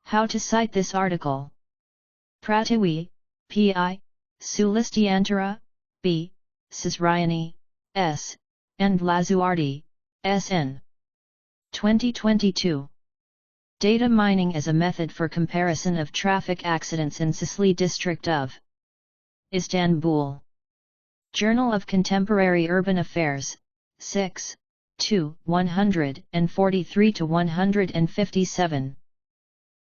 How to cite this article. Pratiwi, P.I., Sulistyantara, B., Sisriany, S., and Lazuardi, S.N. 2022. Data mining as a method for comparison of traffic accidents in Şişli district of Istanbul. Journal of Contemporary Urban Affairs, 6, 2, 143-157.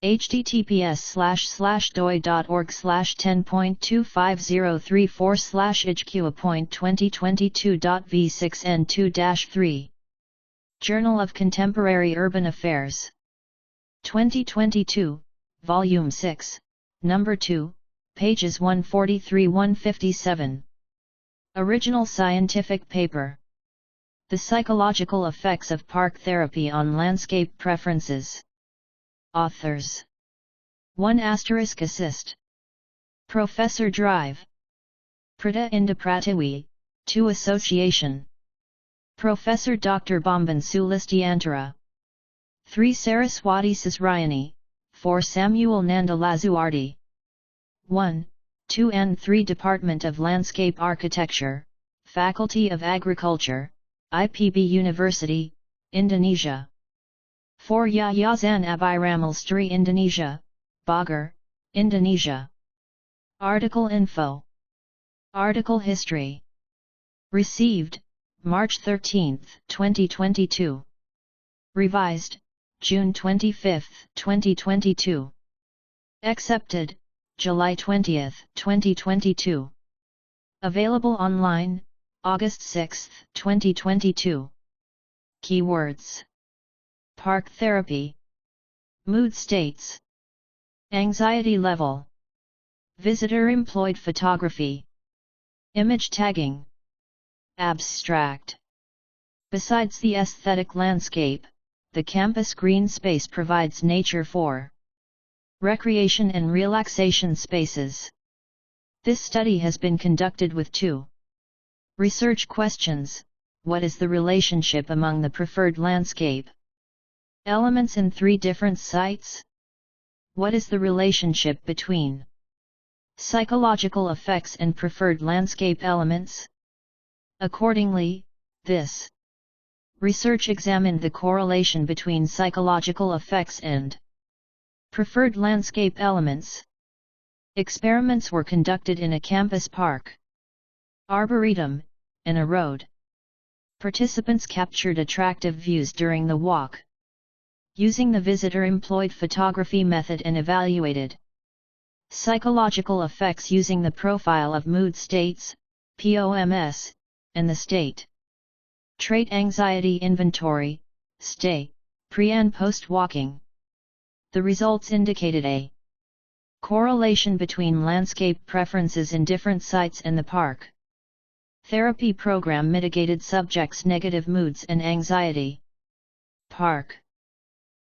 https://doi.org/10.25034/HQ.2022.v6n2-3. Journal of Contemporary Urban Affairs. 2022, Volume 6, Number 2, pages 143-157. Original scientific paper. The Psychological Effects of Park Therapy on Landscape Preferences. Authors. 1 * assist. Professor Drive. Pratiwi Pratiwi, 2 Association. Professor Dr. Bomban Sulistyantara. 3 Saraswati Sisriany, 4 Samuel Nanda Lazuardi. 1, 2 and 3 Department of Landscape Architecture, Faculty of Agriculture, IPB University, Indonesia. 4 Yayasan Abiramal Stri Indonesia, Bogor, Indonesia. Article info. Article history. Received, March 13, 2022. Revised, June 25, 2022. Accepted, July 20, 2022. Available online, August 6, 2022. Keywords. Park therapy. Mood states. Anxiety level. Visitor-employed photography. Image tagging. Abstract. Besides the aesthetic landscape, the campus green space provides nature for recreation and relaxation spaces. This study has been conducted with 2 research questions. What is the relationship among the preferred landscape elements in 3 different sites? What is the relationship between psychological effects and preferred landscape elements? Accordingly, this research examined the correlation between psychological effects and preferred landscape elements. Experiments were conducted in a campus park, arboretum, and a road. Participants captured attractive views during the walk, using the visitor-employed photography method, and evaluated psychological effects using the profile of mood states, POMS, and the state trait anxiety inventory, STAI, pre- and post-walking. The results indicated a correlation between landscape preferences in different sites and the park therapy program mitigated subjects' negative moods and anxiety. Park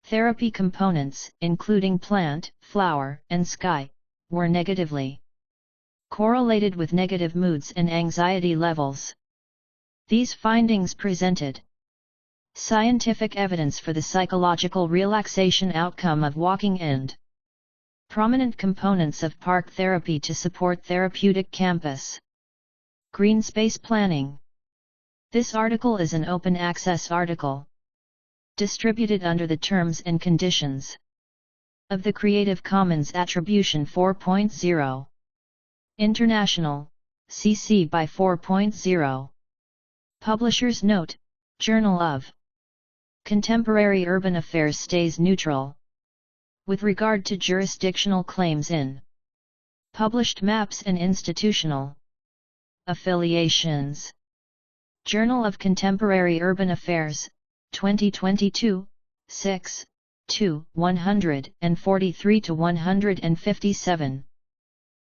therapy components, including plant, flower, and sky, were negatively correlated with negative moods and anxiety levels. These findings presented scientific evidence for the psychological relaxation outcome of walking and prominent components of park therapy to support therapeutic campus green space planning. This article is an open access article, distributed under the terms and conditions of the Creative Commons Attribution 4.0 International, CC by 4.0. Publisher's note: Journal of Contemporary Urban Affairs stays neutral with regard to jurisdictional claims in published maps and institutional affiliations. Journal of Contemporary Urban Affairs, 2022, 6, 2, 143-157.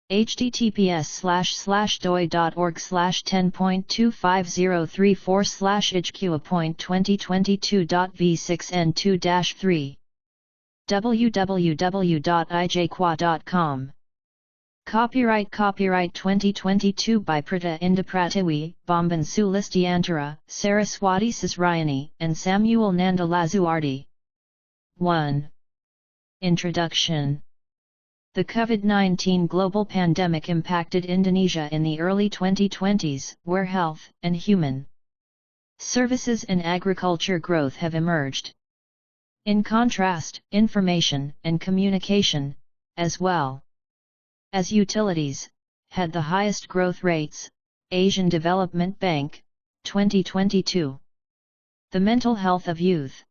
https://doi.org/10.25034/HQ.2022.v6n2-3. www.ijqua.com. Copyright 2022 by Pratiwi, Bomban Sulistyantara, Saraswati Sisriany, and Samuel Nanda Lazuardi. 1. Introduction. The COVID-19 global pandemic impacted Indonesia in the early 2020s, where health and human services and agriculture growth have emerged. In contrast, information and communication, as well as utilities, had the highest growth rates. Asian Development Bank, 2022. The mental health of youth,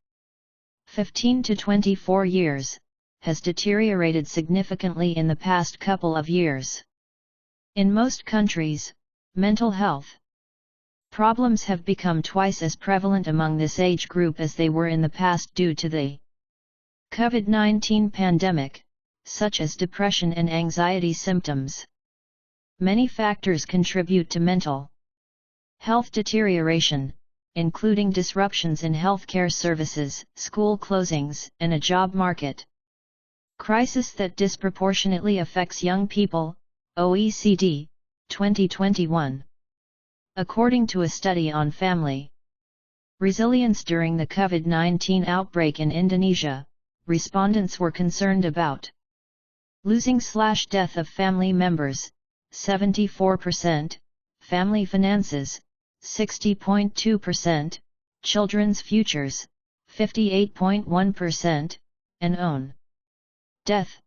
15 to 24 years, has deteriorated significantly in the past couple of years. In most countries, mental health problems have become twice as prevalent among this age group as they were in the past due to the COVID-19 pandemic, such as depression and anxiety symptoms. Many factors contribute to mental health deterioration, including disruptions in healthcare services, school closings, and a job market crisis that disproportionately affects young people. OECD, 2021. According to a study on family resilience during the COVID-19 outbreak in Indonesia, respondents were concerned about losing/death of family members, 74%, family finances, 60.2%, children's futures, 58.1%, and own death,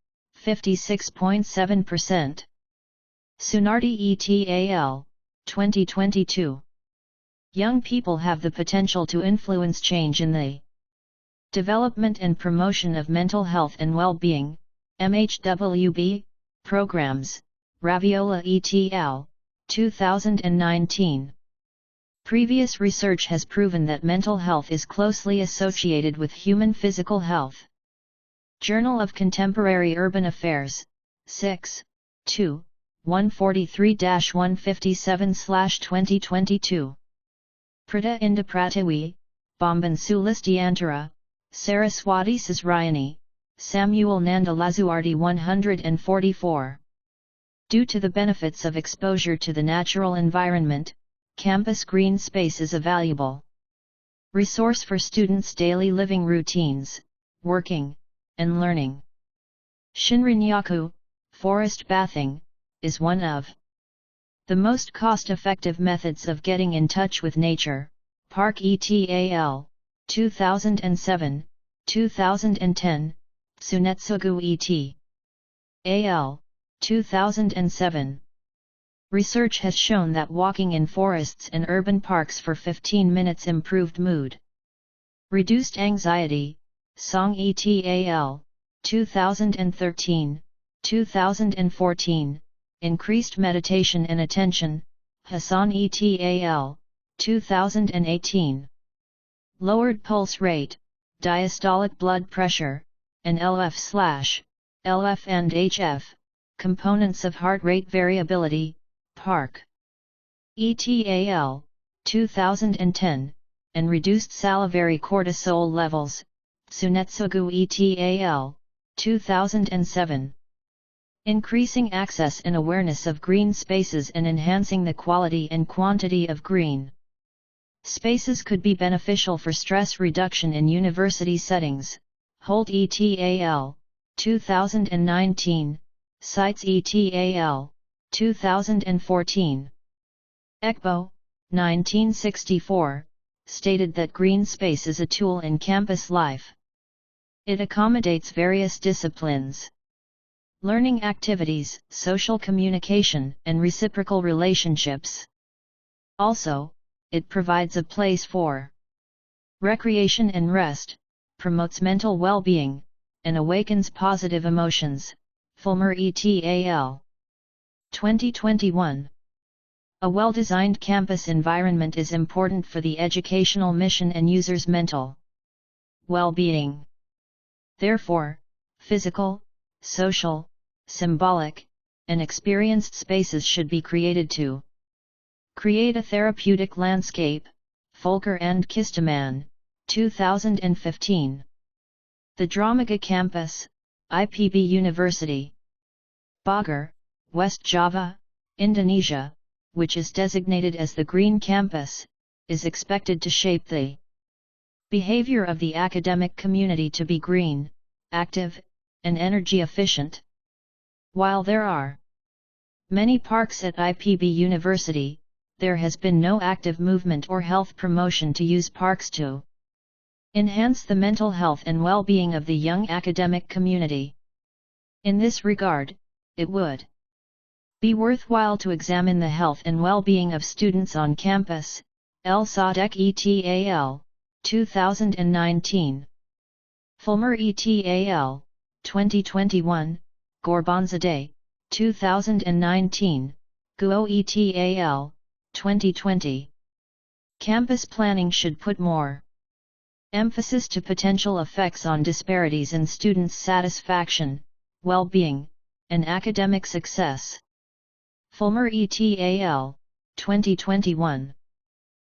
56.7%. Sunardi et al., 2022. Young people have the potential to influence change in the development and promotion of mental health and well-being, MHWB, programs, Raviola et al., 2019. Previous research has proven that mental health is closely associated with human physical health. Journal of Contemporary Urban Affairs, 6, 2, 143-157/2022. Inda Pratiwi, Bomban Sulistyantara, Saraswati Sisriany, Samuel Nanda Lazuardi 144. Due to the benefits of exposure to the natural environment, campus green space is a valuable resource for students' daily living routines, working, and learning. Shinrin-yaku, forest bathing, is one of the most cost-effective methods of getting in touch with nature. Park et al., 2007, 2010, Tsunetsugu et al., 2007. Research has shown that walking in forests and urban parks for 15 minutes improved mood, reduced anxiety. Song et al., 2013, 2014, increased meditation and attention. Hassan et al., 2018. Lowered pulse rate, diastolic blood pressure, and LF and HF, components of heart rate variability. Park et al., 2010, and reduced salivary cortisol levels. Tsunetsugu et al., 2007. Increasing access and awareness of green spaces and enhancing the quality and quantity of green spaces could be beneficial for stress reduction in university settings. Holt et al., 2019, Sites et al., 2014. Ekbo, 1964, stated that green space is a tool in campus life. It accommodates various disciplines, learning activities, social communication, and reciprocal relationships. Also, it provides a place for recreation and rest, promotes mental well-being, and awakens positive emotions. Fulmer et al., 2021. A well-designed campus environment is important for the educational mission and users' mental well-being. Therefore, physical, social, symbolic, and experienced spaces should be created to create a therapeutic landscape. Volker and Kisteman, 2015. The Dramaga Campus, IPB University, Bogor, West Java, Indonesia, which is designated as the Green Campus, is expected to shape the behavior of the academic community to be green, active, and energy efficient. While there are many parks at IPB University, there has been no active movement or health promotion to use parks to enhance the mental health and well-being of the young academic community. In this regard, it would be worthwhile to examine the health and well-being of students on campus. El Sadek ETAL, 2019. Fulmer ETAL, 2021, Gorbanzadeh, 2019, Guo ETAL, 2020. Campus planning should put more emphasis to potential effects on disparities in students' satisfaction, well-being, and academic success. Fulmer ETAL, 2021.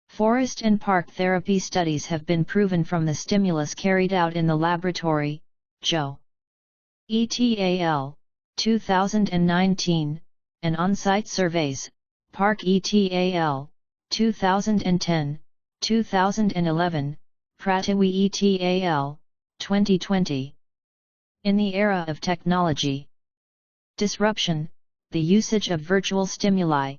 Forest and park therapy studies have been proven from the stimulus carried out in the laboratory. Joe ETAL, 2019, and on-site surveys, Park ETAL, 2010, 2011, Pratiwi ETAL, 2020. In the era of technology disruption, the usage of virtual stimuli,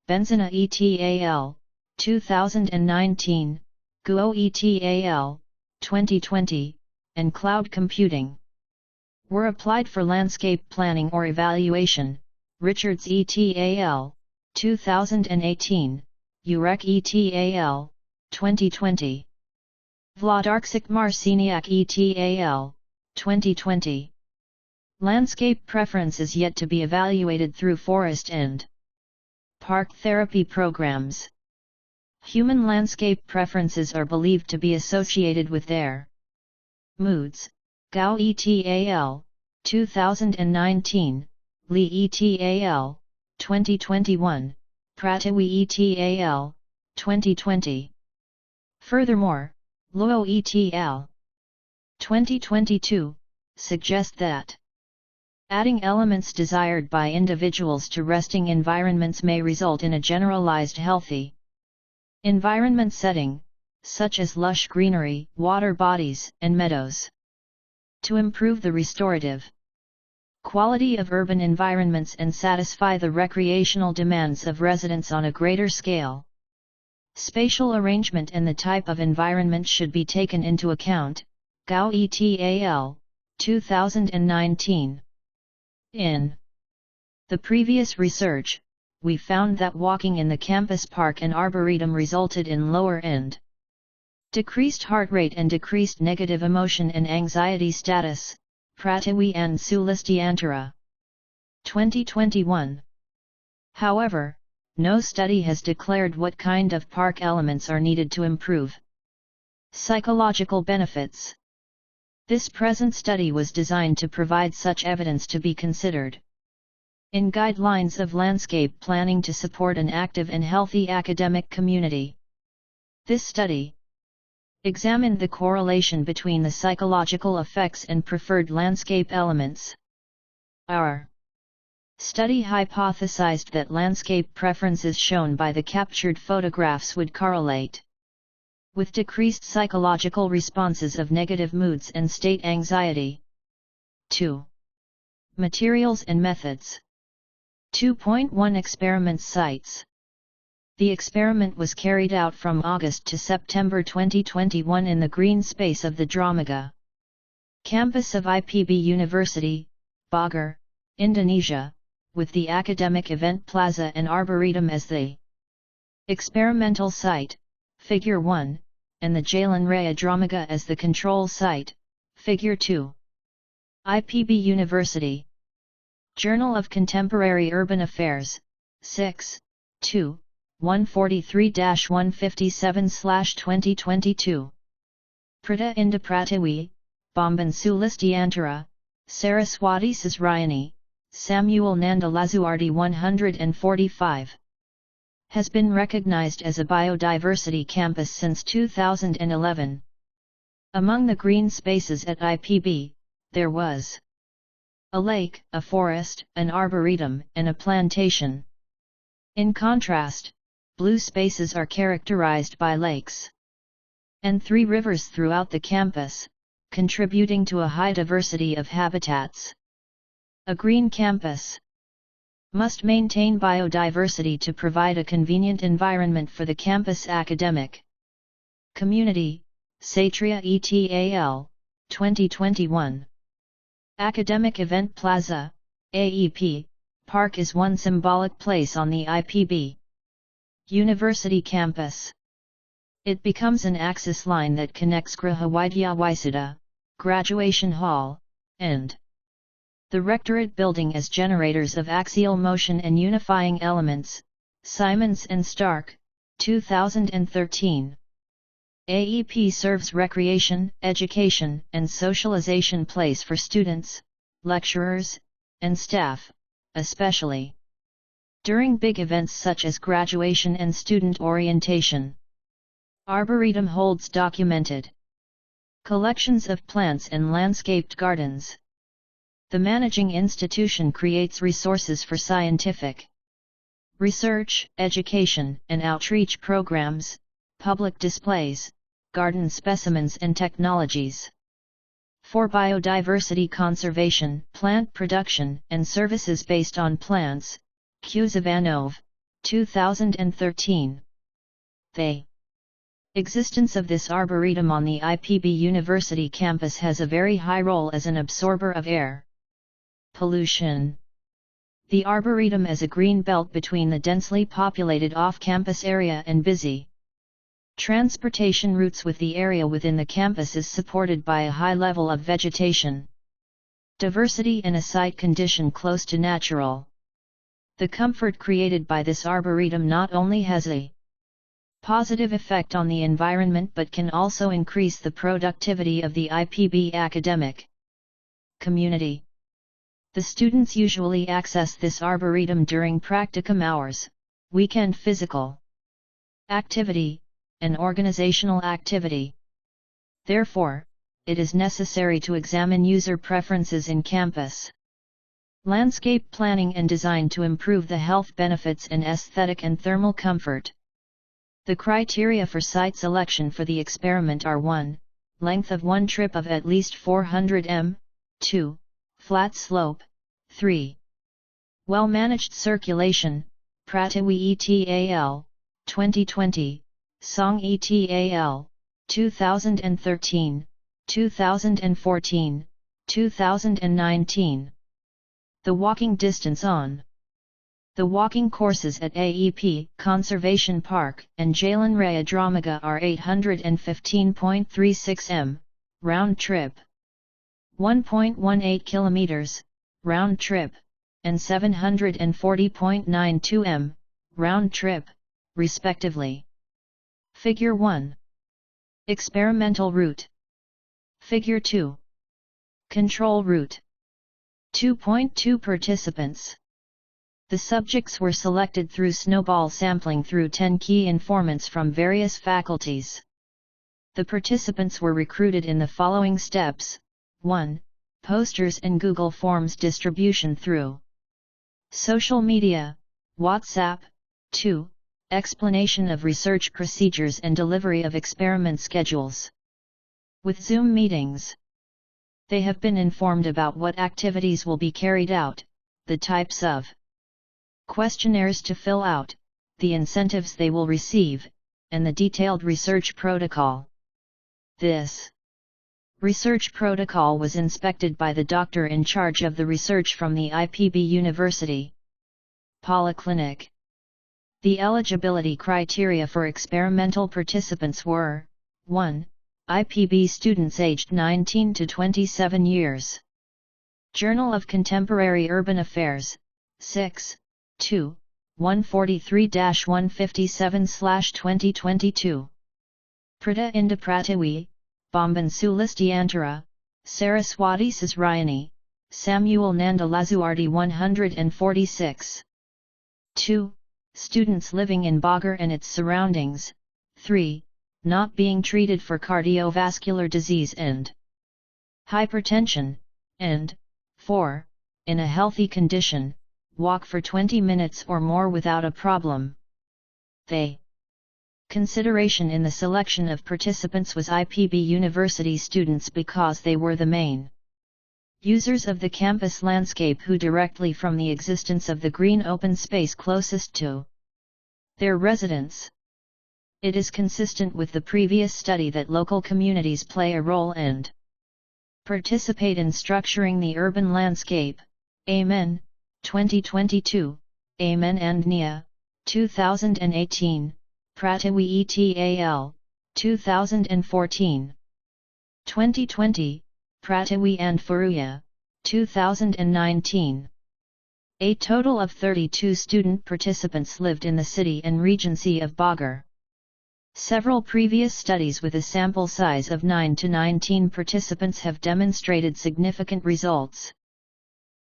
Benzina ETAL, 2019, Guo ETAL, 2020, and cloud computing were applied for landscape planning or evaluation. Richards ETAL, 2018, Urek ETAL, 2020. Vladarczyk Marciniak ETAL, 2020. Landscape preference is yet to be evaluated through forest and park therapy programs. Human landscape preferences are believed to be associated with their moods. Gao ETAL, 2019, Li ETAL, 2021, Pratiwi ETAL, 2020. Furthermore, Luo ETAL, 2022, suggest that adding elements desired by individuals to resting environments may result in a generalized healthy environment setting, such as lush greenery, water bodies, and meadows. To improve the restorative quality of urban environments and satisfy the recreational demands of residents on a greater scale, spatial arrangement and the type of environment should be taken into account. Gao ETAL, 2019. In the previous research, we found that walking in the campus park and arboretum resulted in lower and decreased heart rate and decreased negative emotion and anxiety status. Pratiwi and Sulistyantara, 2021. However, no study has declared what kind of park elements are needed to improve psychological benefits. This present study was designed to provide such evidence to be considered in guidelines of landscape planning to support an active and healthy academic community. This study examined the correlation between the psychological effects and preferred landscape elements. Our study hypothesized that landscape preferences shown by the captured photographs would correlate with decreased psychological responses of negative moods and state anxiety. 2. Materials and methods. 2.1 Experiment sites. The experiment was carried out from August to September 2021 in the green space of the Dramaga campus of IPB University, Bogor, Indonesia, with the academic event plaza and arboretum as the experimental site, Figure 1, and the Jalan Raya Dramaga as the control site, Figure 2. IPB University. Journal of Contemporary Urban Affairs, 6, 2. 143-157/2022. Prita Inda Pratiwi, Bomban Sulistyantara, Saraswati Sisriany, Samuel Nanda Lazuardi 145. Has been recognized as a biodiversity campus since 2011. Among the green spaces at IPB, there was a lake, a forest, an arboretum, and a plantation. In contrast, blue spaces are characterized by lakes and 3 rivers throughout the campus, contributing to a high diversity of habitats. A green campus must maintain biodiversity to provide a convenient environment for the campus academic community. Şişli et al. 2021. Academic Event Plaza, AEP, Park is one symbolic place on the IPB University campus. It becomes an axis line that connects Grahavidya Wisuda, Graduation Hall, and the Rectorate building as generators of axial motion and unifying elements. Simons and Stark, 2013. AEP serves recreation, education, and socialization place for students, lecturers, and staff, especially during big events such as graduation and student orientation. Arboretum holds documented collections of plants and landscaped gardens. The managing institution creates resources for scientific research, education, and outreach programs, public displays, garden specimens and technologies. For biodiversity conservation, plant production, and services based on plants. Kuzavanov, 2013. The existence of this arboretum on the IPB University campus has a very high role as an absorber of air pollution. The arboretum is a green belt between the densely populated off-campus area and busy transportation routes, with the area within the campus is supported by a high level of vegetation diversity and a site condition close to natural. The comfort created by this arboretum not only has a positive effect on the environment but can also increase the productivity of the IPB academic community. The students usually access this arboretum during practicum hours, weekend physical activity, and organizational activity. Therefore, it is necessary to examine user preferences in campus landscape planning and design to improve the health benefits and aesthetic and thermal comfort. The criteria for site selection for the experiment are 1. Length of one trip of at least 400 m, 2. Flat slope, 3. Well-managed circulation. Pratiwi et al. 2020, Song et al. 2013, 2014, 2019. The walking distance on the walking courses at AEP, Conservation Park, and Jalan Raya Dramaga are 815.36 m, round trip, 1.18 km, round trip, and 740.92 m, round trip, respectively. Figure 1. Experimental route. Figure 2. Control route. 2.2 Participants. The subjects were selected through snowball sampling through 10 key informants from various faculties. The participants were recruited in the following steps: 1. Posters and Google Forms distribution through social media, WhatsApp. 2. Explanation of research procedures and delivery of experiment schedules with Zoom meetings. They have been informed about what activities will be carried out, the types of questionnaires to fill out, the incentives they will receive, and the detailed research protocol. This research protocol was inspected by the doctor in charge of the research from the IPB University Polyclinic. The eligibility criteria for experimental participants were: 1. IPB students aged 19 to 27 years. Journal of Contemporary Urban Affairs, 6, 2, 143-157/2022. Prita Inda Pratiwi, Bomban Sulistyantara, Saraswati Sisriany, Samuel Nanda Lazuardi 146. 2. Students living in Bagar and its surroundings. 3. Not being treated for cardiovascular disease and hypertension, and 4. In a healthy condition, walk for 20 minutes or more without a problem. They Consideration in the selection of participants was IPB University students because they were the main users of the campus landscape who directly from the existence of the green open space closest to their residence. It is consistent with the previous study that local communities play a role and participate in structuring the urban landscape. Amen. 2022, Amen and Nia, 2018, Pratiwi et al., 2014. 2020, Pratiwi and Furuya, 2019. A total of 32 student participants lived in the city and Regency of Bogor. Several previous studies with a sample size of 9 to 19 participants have demonstrated significant results.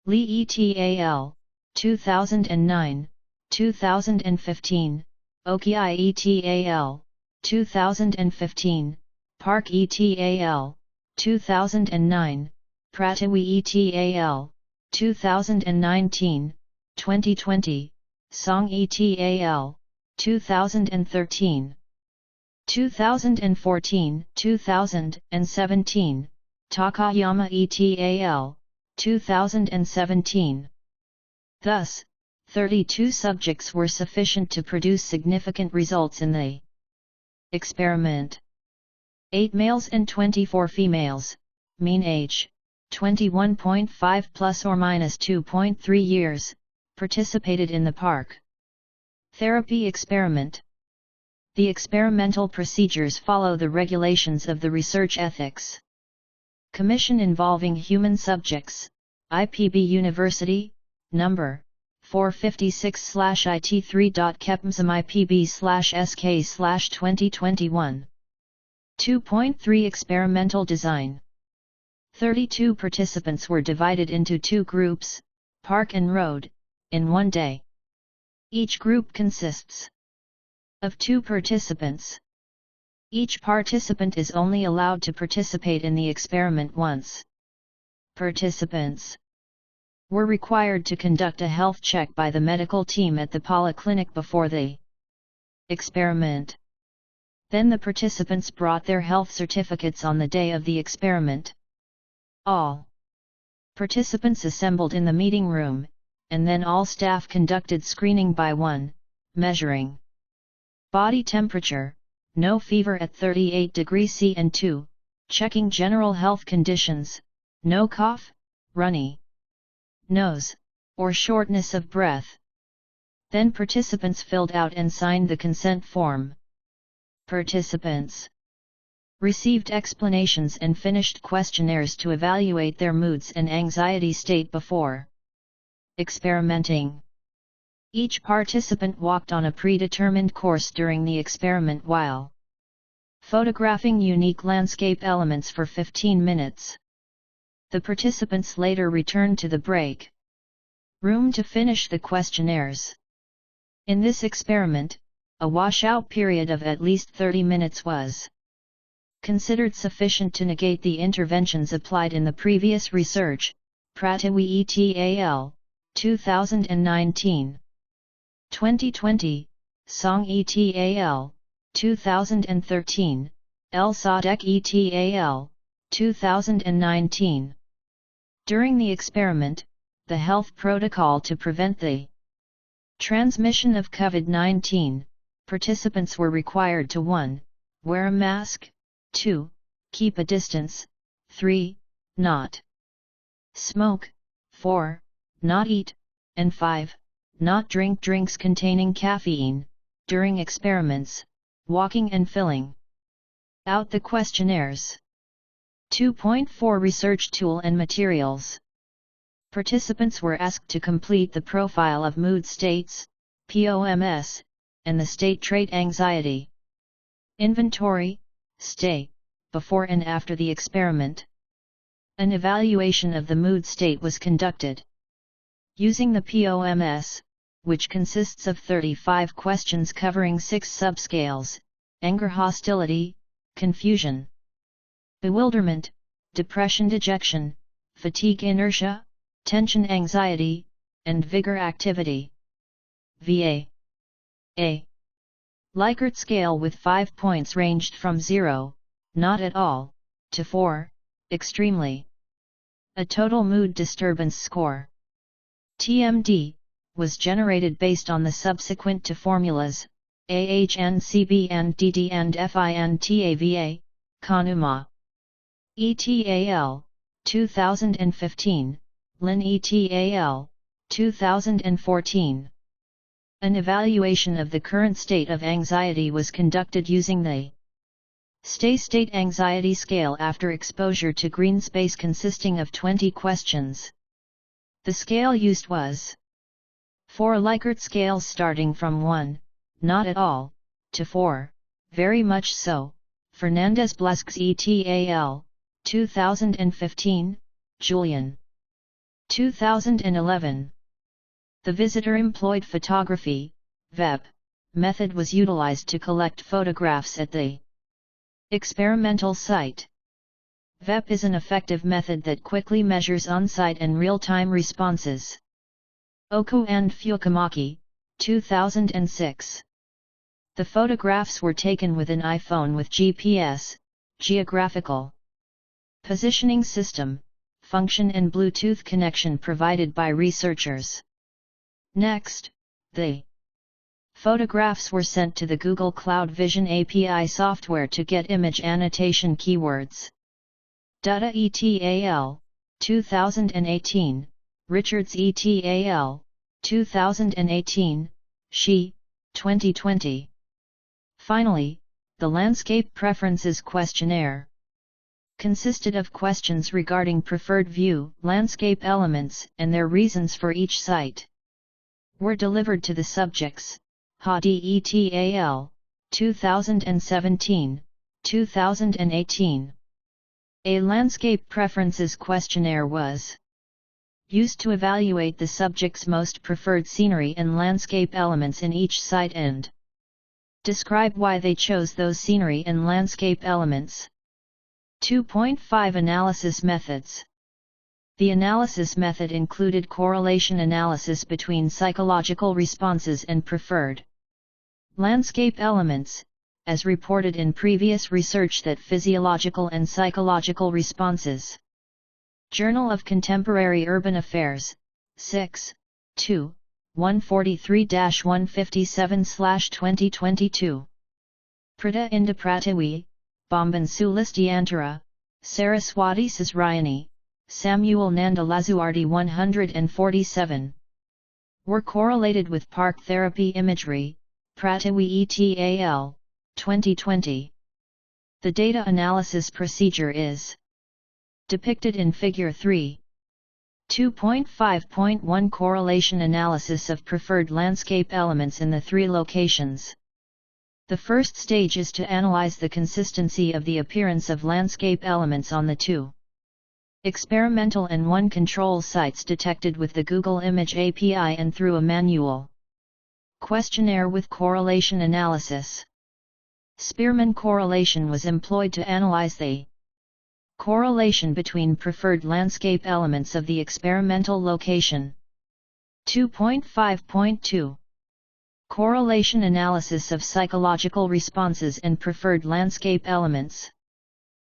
Lee et al., 2009, 2015, Oki et al., 2015, Park et al., 2009, Pratiwi et al., 2019, 2020, Song et al., 2013. 2014, 2017, Takayama et al., 2017. Thus, 32 subjects were sufficient to produce significant results in the experiment. 8 males and 24 females, mean age, 21.5 plus or minus 2.3 years, participated in the park therapy experiment. The experimental procedures follow the regulations of the Research Ethics Commission involving human subjects, IPB University, No. 456/IT3.kepmsmipb/SK/2021. 2.3 Experimental Design. 32 participants were divided into 2 groups, Park and Road, in one day. Each group consists of 2 participants. Each participant is only allowed to participate in the experiment once. Participants were required to conduct a health check by the medical team at the polyclinic before the experiment. Then the participants brought their health certificates on the day of the experiment. All participants assembled in the meeting room, and then all staff conducted screening by 1, measuring body temperature, no fever at 38 degrees C, and 2, checking general health conditions, no cough, runny nose, or shortness of breath. Then participants filled out and signed the consent form. Participants received explanations and finished questionnaires to evaluate their moods and anxiety state before experimenting. Each participant walked on a predetermined course during the experiment while photographing unique landscape elements for 15 minutes. The participants later returned to the break room to finish the questionnaires. In this experiment, a washout period of at least 30 minutes was considered sufficient to negate the interventions applied in the previous research, Pratiwi et al., 2019. 2020, Song et al., 2013, El Sadek et al., 2019. During the experiment, the health protocol to prevent the transmission of COVID-19, participants were required to 1. Wear a mask, 2. Keep a distance, 3. Not smoke, 4. Not eat, and 5. Not drink drinks containing caffeine. During experiments, walking and filling out the questionnaires. 2.4 Research tool and materials. Participants were asked to complete the profile of mood states, POMS, and the state trait anxiety inventory, STAI, before and after the experiment. An evaluation of the mood state was conducted using the POMS, which consists of 35 questions covering 6 subscales: anger, hostility, confusion, bewilderment, depression, dejection, fatigue, inertia, tension, anxiety, and vigor, activity. VA. A. Likert scale with 5 points ranged from 0, not at all, to 4, extremely. A total mood disturbance score, TMD, was generated based on the subsequent to formulas, AHN CBN DD and FIN TAVA, Kanuma. ETAL, 2015, Lin ETAL, 2014. An evaluation of the current state of anxiety was conducted using the Stay State Anxiety Scale after exposure to green space consisting of 20 questions. The scale used was 4 Likert scales starting from 1, not at all, to 4, very much so, Fernandez-Blasquez ETAL, 2015, Julian. 2011. The visitor-employed photography, VEP, method was utilized to collect photographs at the experimental site. VEP is an effective method that quickly measures on-site and real-time responses. Oku and Fukumaki, 2006. The photographs were taken with an iPhone with GPS, geographical positioning system, function and Bluetooth connection provided by researchers. Next, the photographs were sent to the Google Cloud Vision API software to get image annotation keywords. Data ETAL, 2018, Richards ETAL, 2018, Shi, 2020. Finally, the Landscape Preferences Questionnaire consisted of questions regarding preferred view, landscape elements, and their reasons for each site. Were delivered to the subjects, Hadi ETAL, 2017, 2018. A landscape preferences questionnaire was used to evaluate the subject's most preferred scenery and landscape elements in each site and describe why they chose those scenery and landscape elements. 2.5 Analysis methods. The analysis method included correlation analysis between psychological responses and preferred landscape elements, as reported in previous research that physiological and psychological responses. Journal of Contemporary Urban Affairs, 6, 2, 143-157/2022. Prita Inda Pratiwi, Bomban Sulistyantara, Saraswati Sisriany, Samuel Nanda Lazuardi 147. Were correlated with park therapy imagery, Pratiwi ETAL, 2020. The data analysis procedure is depicted in Figure 3. 2.5.1 Correlation analysis of preferred landscape elements in the 3 locations. The first stage is to analyze the consistency of the appearance of landscape elements on the 2 experimental and 1 control sites detected with the Google Image API and through a manual questionnaire with correlation analysis. Spearman correlation was employed to analyze the correlation between preferred landscape elements of the experimental location. 2.5.2 Correlation analysis of psychological responses and preferred landscape elements.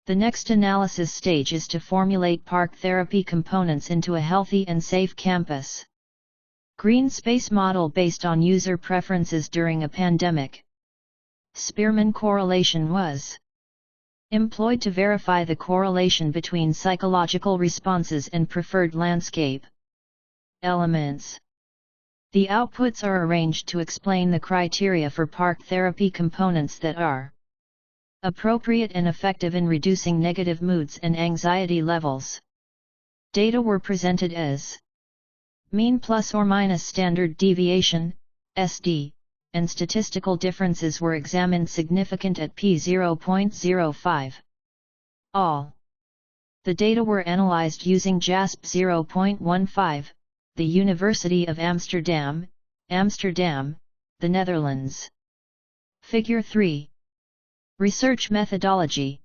The next analysis stage is to formulate park therapy components into a healthy and safe campus green space model based on user preferences during a pandemic. Spearman correlation was employed to verify the correlation between psychological responses and preferred landscape elements. The outputs are arranged to explain the criteria for park therapy components that are appropriate and effective in reducing negative moods and anxiety levels. Data were presented as mean plus or minus standard deviation, SD, and statistical differences were examined significant at p0.05. All the data were analyzed using JASP 0.15, the University of Amsterdam, Amsterdam, the Netherlands. Figure 3. Research methodology.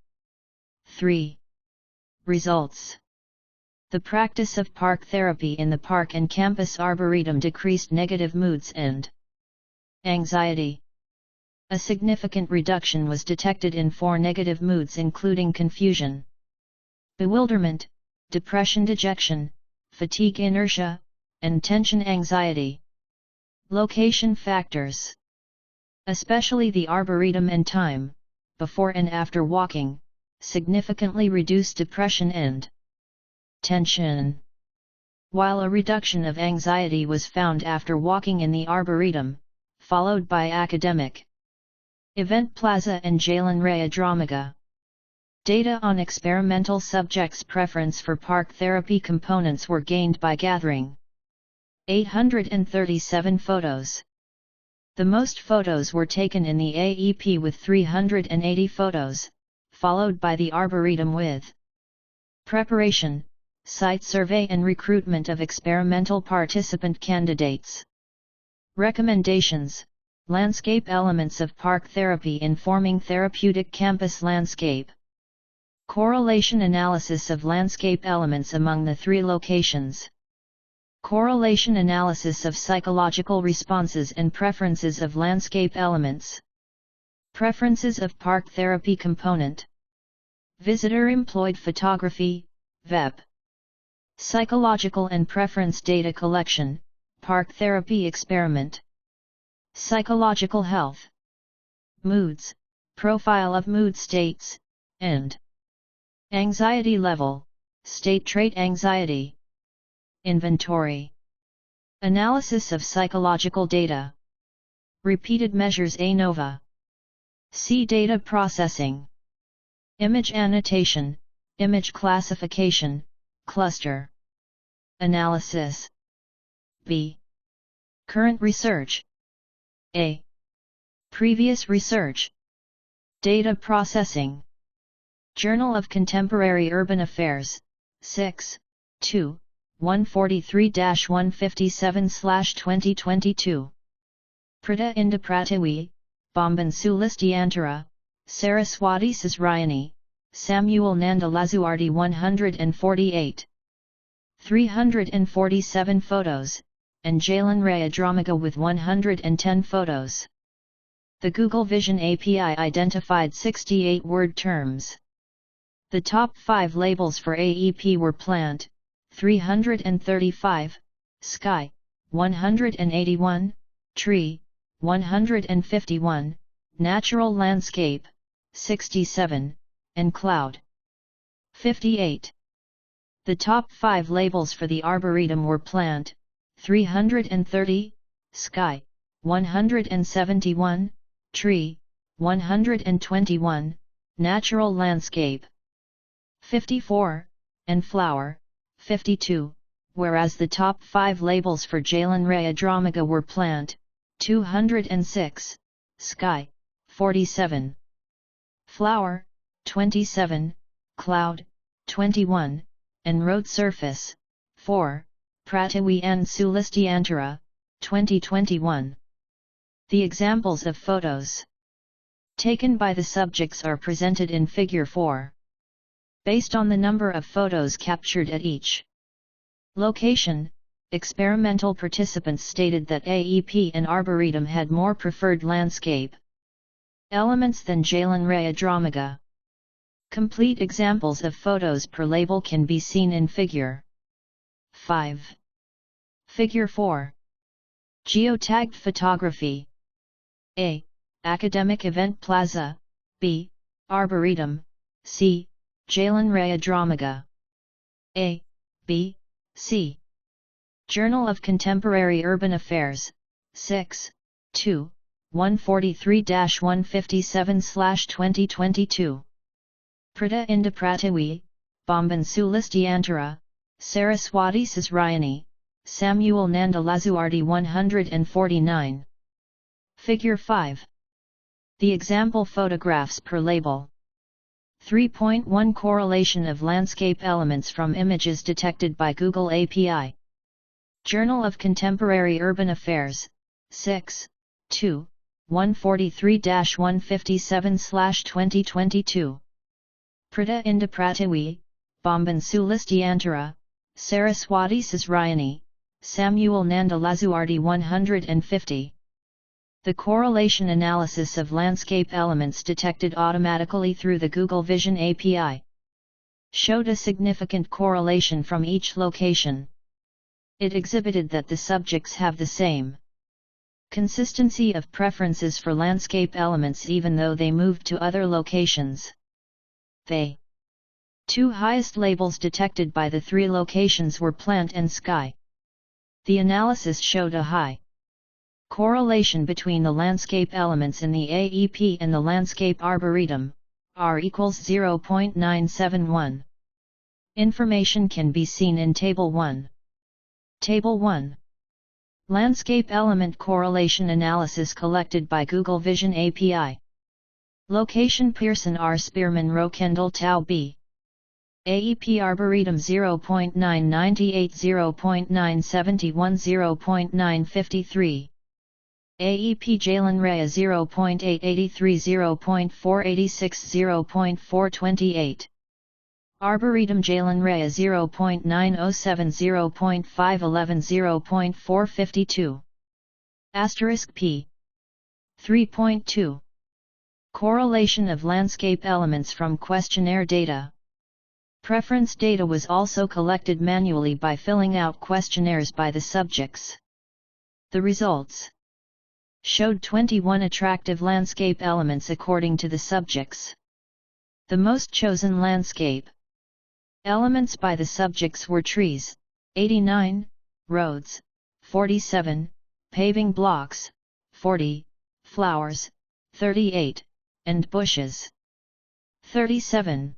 3. Results. The practice of park therapy in the park and campus arboretum decreased negative moods and anxiety. A significant reduction was detected in 4 negative moods including confusion, bewilderment, depression, dejection, fatigue, inertia, and tension anxiety. Location factors. Especially the arboretum and time, before and after walking, significantly reduced depression and tension. While a reduction of anxiety was found after walking in the arboretum, followed by academic event plaza and Jalan Raya Dramaga. Data on experimental subjects' preference for park therapy components were gained by gathering 837 photos. The most photos were taken in the AEP with 380 photos, followed by the Arboretum with preparation, site survey and recruitment of experimental participant candidates. Recommendations: landscape elements of park therapy informing therapeutic campus landscape. Correlation analysis of landscape elements among the 3 locations. Correlation analysis of psychological responses and preferences of landscape elements. Preferences of park therapy component. Visitor-employed photography, VEP. Psychological and preference data collection, park therapy experiment. Psychological health. Moods, profile of mood states, and anxiety level, state trait anxiety. Inventory. Analysis of psychological data. Repeated measures ANOVA. C. Data processing. Image annotation, image classification, cluster analysis. B. Current research. A. Previous research. Data processing. Journal of Contemporary Urban Affairs, 6, 2, 143-157/2022. Pratiwi Pratiwi, Bomban Sulistyantara, Saraswati Sisriany, Samuel Nanda Lazuardi 148. 347 photos, and Jalan Raya Dramaga with 110 photos. The Google Vision API identified 68 word terms. The top 5 labels for AEP were plant, 335, sky, 181, tree, 151, natural landscape, 67, and cloud, 58. The top 5 labels for the Arboretum were plant, 330, sky, 171, tree, 121, natural landscape, 54, and flower, 52, whereas the top 5 labels for Jalan Raya Dramaga were plant, 206, sky, 47, flower, 27, cloud, 21, and road surface, 4, Pratiwi and Sulistyantara, 2021. The examples of photos taken by the subjects are presented in Figure 4. Based on the number of photos captured at each location, experimental participants stated that AEP and Arboretum had more preferred landscape elements than Jalan Raya Dramaga. Complete examples of photos per label can be seen in Figure 5. Figure 4. Geotagged photography. A. Academic Event Plaza. B. Arboretum. C. Jalan Raya Dramaga. A. B. C. Journal of Contemporary Urban Affairs, 6, 2, 143-157/2022. Pratiwi Pratiwi, Bomban Sulistyantara, Saraswati Sisriany, Samuel Nanda Lazuardi 149. Figure 5. The example photographs per label. 3.1 Correlation of landscape elements from images detected by Google API. Journal of Contemporary Urban Affairs, 6, 2, 143-157/2022. Pratiwi Pratiwi, Bomban Sulistyantara, Saraswati Sisriany, Samuel Nanda Lazuardi 150. The correlation analysis of landscape elements detected automatically through the Google Vision API showed a significant correlation from each location. It exhibited that the subjects have the same consistency of preferences for landscape elements even though they moved to other locations. The two highest labels detected by the three locations were plant and sky. The analysis showed a high correlation between the landscape elements in the AEP and the landscape arboretum, R equals 0.971. Information can be seen in Table 1. Table 1. Landscape element correlation analysis collected by Google Vision API. Location Pearson R. Spearman Rho Kendall Tau B. AEP Arboretum 0.998 0.971 0.953 AEP Jalen Rea 0.883 0.486 0.428 Arboretum Jalen Rea 0.907 0.511 0.452 Asterisk P 3.2 Correlation of landscape elements from questionnaire data. Preference data was also collected manually by filling out questionnaires by the subjects. The results showed 21 attractive landscape elements according to the subjects. The most chosen landscape elements by the subjects were trees, 89, roads, 47, paving blocks, 40, flowers, 38, and bushes, 37.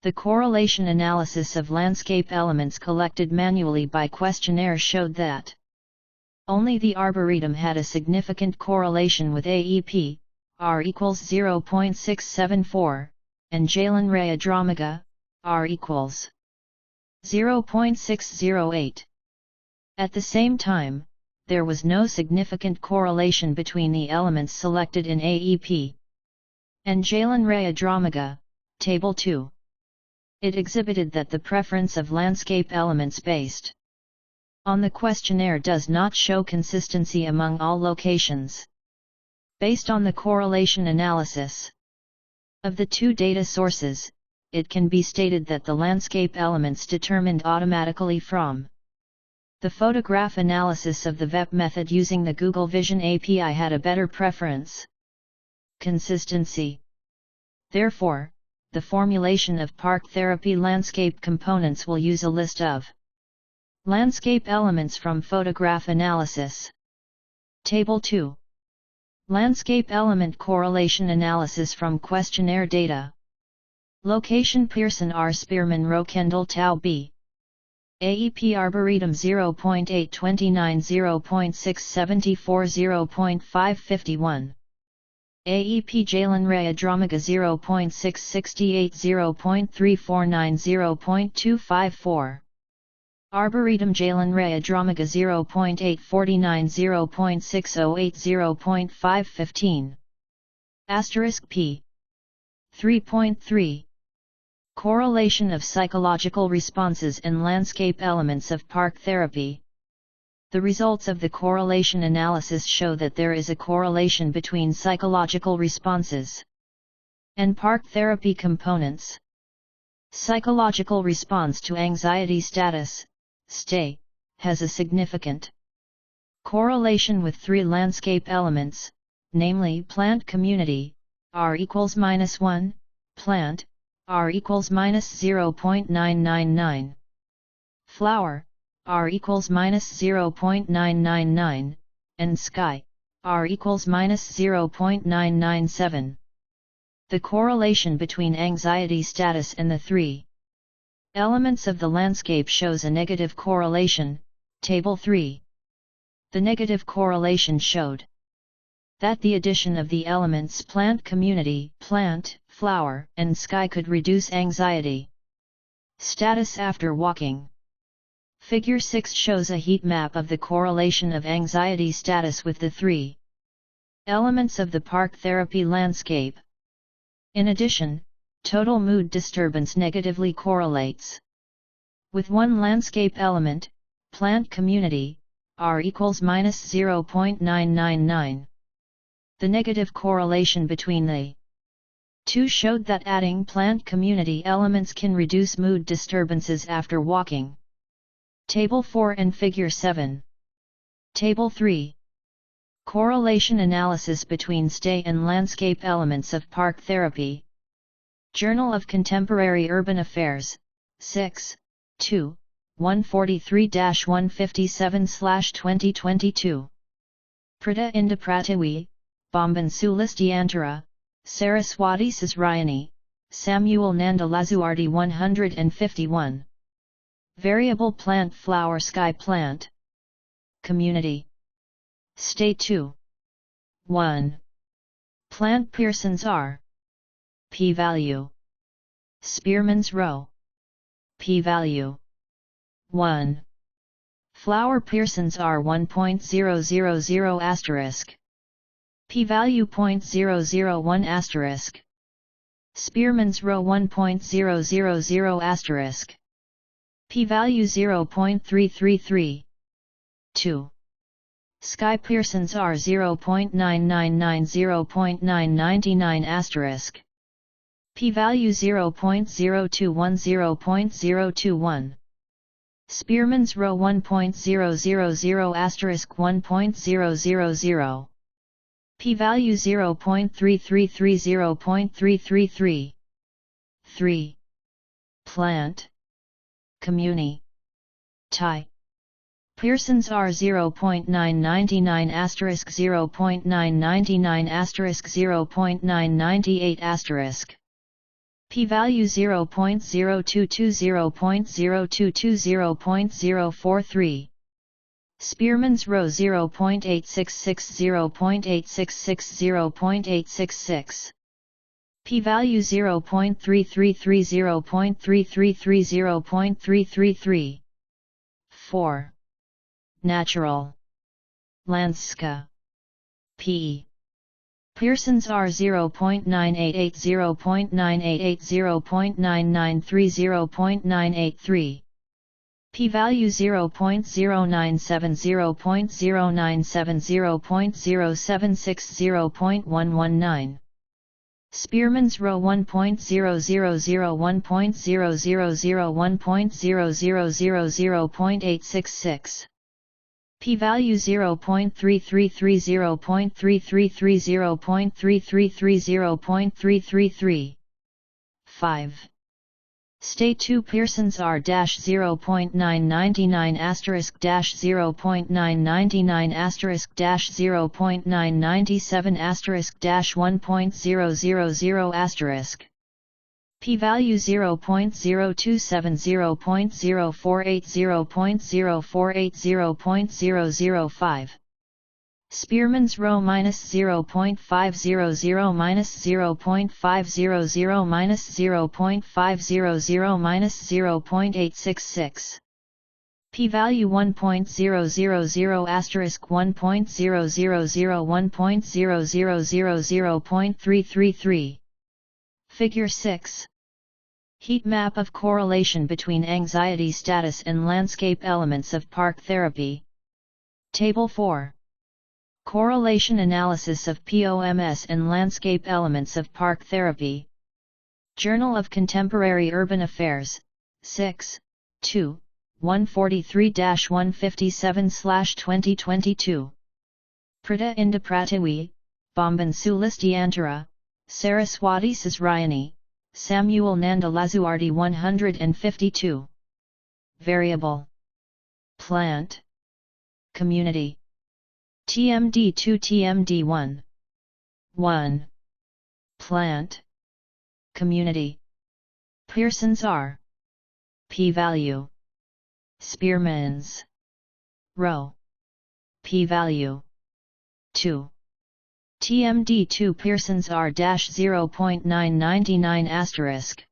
The correlation analysis of landscape elements collected manually by questionnaire showed that only the arboretum had a significant correlation with AEP, R equals 0.674, and Jalen Rea Dromaga, R equals 0.608. At the same time, there was no significant correlation between the elements selected in AEP and Jalen Rea Dromaga, Table 2. It exhibited that the preference of landscape elements based on the questionnaire does not show consistency among all locations. Based on the correlation analysis of the two data sources, it can be stated that the landscape elements determined automatically from the photograph analysis of the VEP method using the Google Vision API had a better preference consistency. Therefore, the formulation of park therapy landscape components will use a list of landscape elements from photograph analysis. Table 2. Landscape element correlation analysis from questionnaire data. Location Pearson R. Spearman Rho Kendall Tau B. AEP Arboretum 0.829 0.674 0.551 AEP Jalen Rea Dromaga 0.668 0.349 0.254 Arboretum Jalen Rea Dromaga 0.849 0.608 0.515 Asterisk P 3.3 Correlation of psychological responses and landscape elements of park therapy. The results of the correlation analysis show that there is a correlation between psychological responses and park therapy components. Psychological response to anxiety status, STAY, has a significant correlation with three landscape elements, namely plant community, R equals -1, plant, R equals -0.999, flower, R equals -0.999, and sky, R equals -0.997. The correlation between anxiety status and the three elements of the landscape shows a negative correlation, Table 3. The negative correlation showed that the addition of the elements plant community, plant, flower, and sky could reduce anxiety status after walking. Figure 6 shows a heat map of the correlation of anxiety status with the three elements of the park therapy landscape. In addition, total mood disturbance negatively correlates with one landscape element, plant community, R equals -0.999. The negative correlation between the two showed that adding plant community elements can reduce mood disturbances after walking. Table 4 and Figure 7. Table 3. Correlation analysis between stay and landscape elements of park therapy. Journal of Contemporary Urban Affairs, 6, 2, 143-157/2022. Pratiwi, Bomban Sulistyantara, Saraswati Sisriany, Samuel Nanda Lazuardi 151. Variable plant flower sky plant. Community. Stay 2. 1. Plant Pearson's R. P-value. Spearman's row. P-value. 1. Flower Pearson's R 1.000 asterisk. P-value 0.001 asterisk. Spearman's row 1.000 asterisk. P-value 0.333. 2. Sky Pearson's R 0.999 asterisk. P-value 0.0210.021. Spearman's row 1.000 asterisk 1.000. P-value 0.333. 3. Plant Communi. Tie. Pearson's R 0.999 asterisk 0.999 asterisk 0.998 asterisk. P-value 0.0220.022.043. Spearman's row 0.866 0.866 0.866. P-value 0.333 0.333 0.333. 4. Natural. Landska. P. Pearson's R 0.988 0.988 0.993 0.983. P-value 0.097 0.097 0.076 0.119. Spearman's row 1.000 1.000 1.000 0.866. P-value 0.333 0.333 0.333 0.333. 5. Stay 2 Pearson's R 0.999 asterisk 0.999 asterisk 0.997 asterisk 1.000 asterisk. P-value 0.027 0.048 0.048 0.005. Spearman's row -0.500 -0.500 -0.500 -0.866. P-value 1.000 asterisk 1.000 1.000 0.333. Figure 6. Heat map of correlation between anxiety status and landscape elements of park therapy. Table 4. Correlation analysis of POMS and landscape elements of park therapy. Journal of Contemporary Urban Affairs, 6, 2, 143-157/2022. Pratiwi, Bomban Sulistyantara, Saraswati Sisriany, Samuel Nanda Lazuardi 152. Variable. Plant. Community. TMD2 TMD1. 1. Plant. Community. Pearson's R. P-value. Spearman's row. P-value. 2. TMD2 Pearson's R 0.999 asterisk.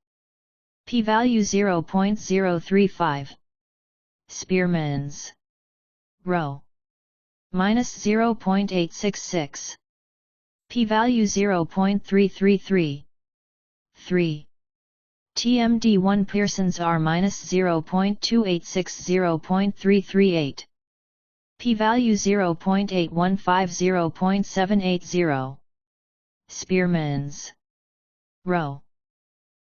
P-value 0.035. Spearman's row. -0.866. P-value 0.333. 3. TMD1 Pearson's R -0.286 0.338. p-value 0.8150.780. Spearmans. Rho.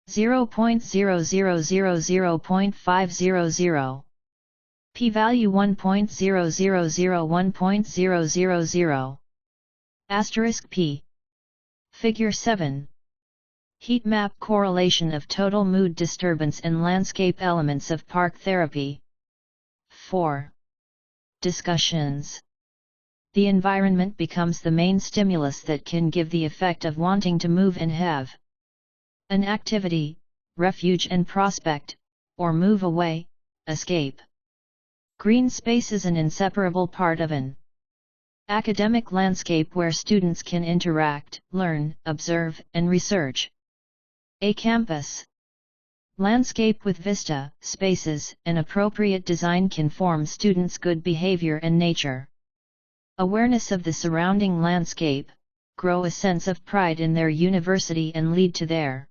0.0000.500. P-value 1.0001.000. Asterisk P. Figure 7. Heat map correlation of total mood disturbance and landscape elements of park therapy. 4. Discussions. The environment becomes the main stimulus that can give the effect of wanting to move and have an activity, refuge and prospect, or move away, escape. Green space is an inseparable part of an academic landscape where students can interact, learn, observe, and research. A campus landscape with vista, spaces, and appropriate design can form students' good behavior and nature awareness of the surrounding landscape, grow a sense of pride in their university and lead to their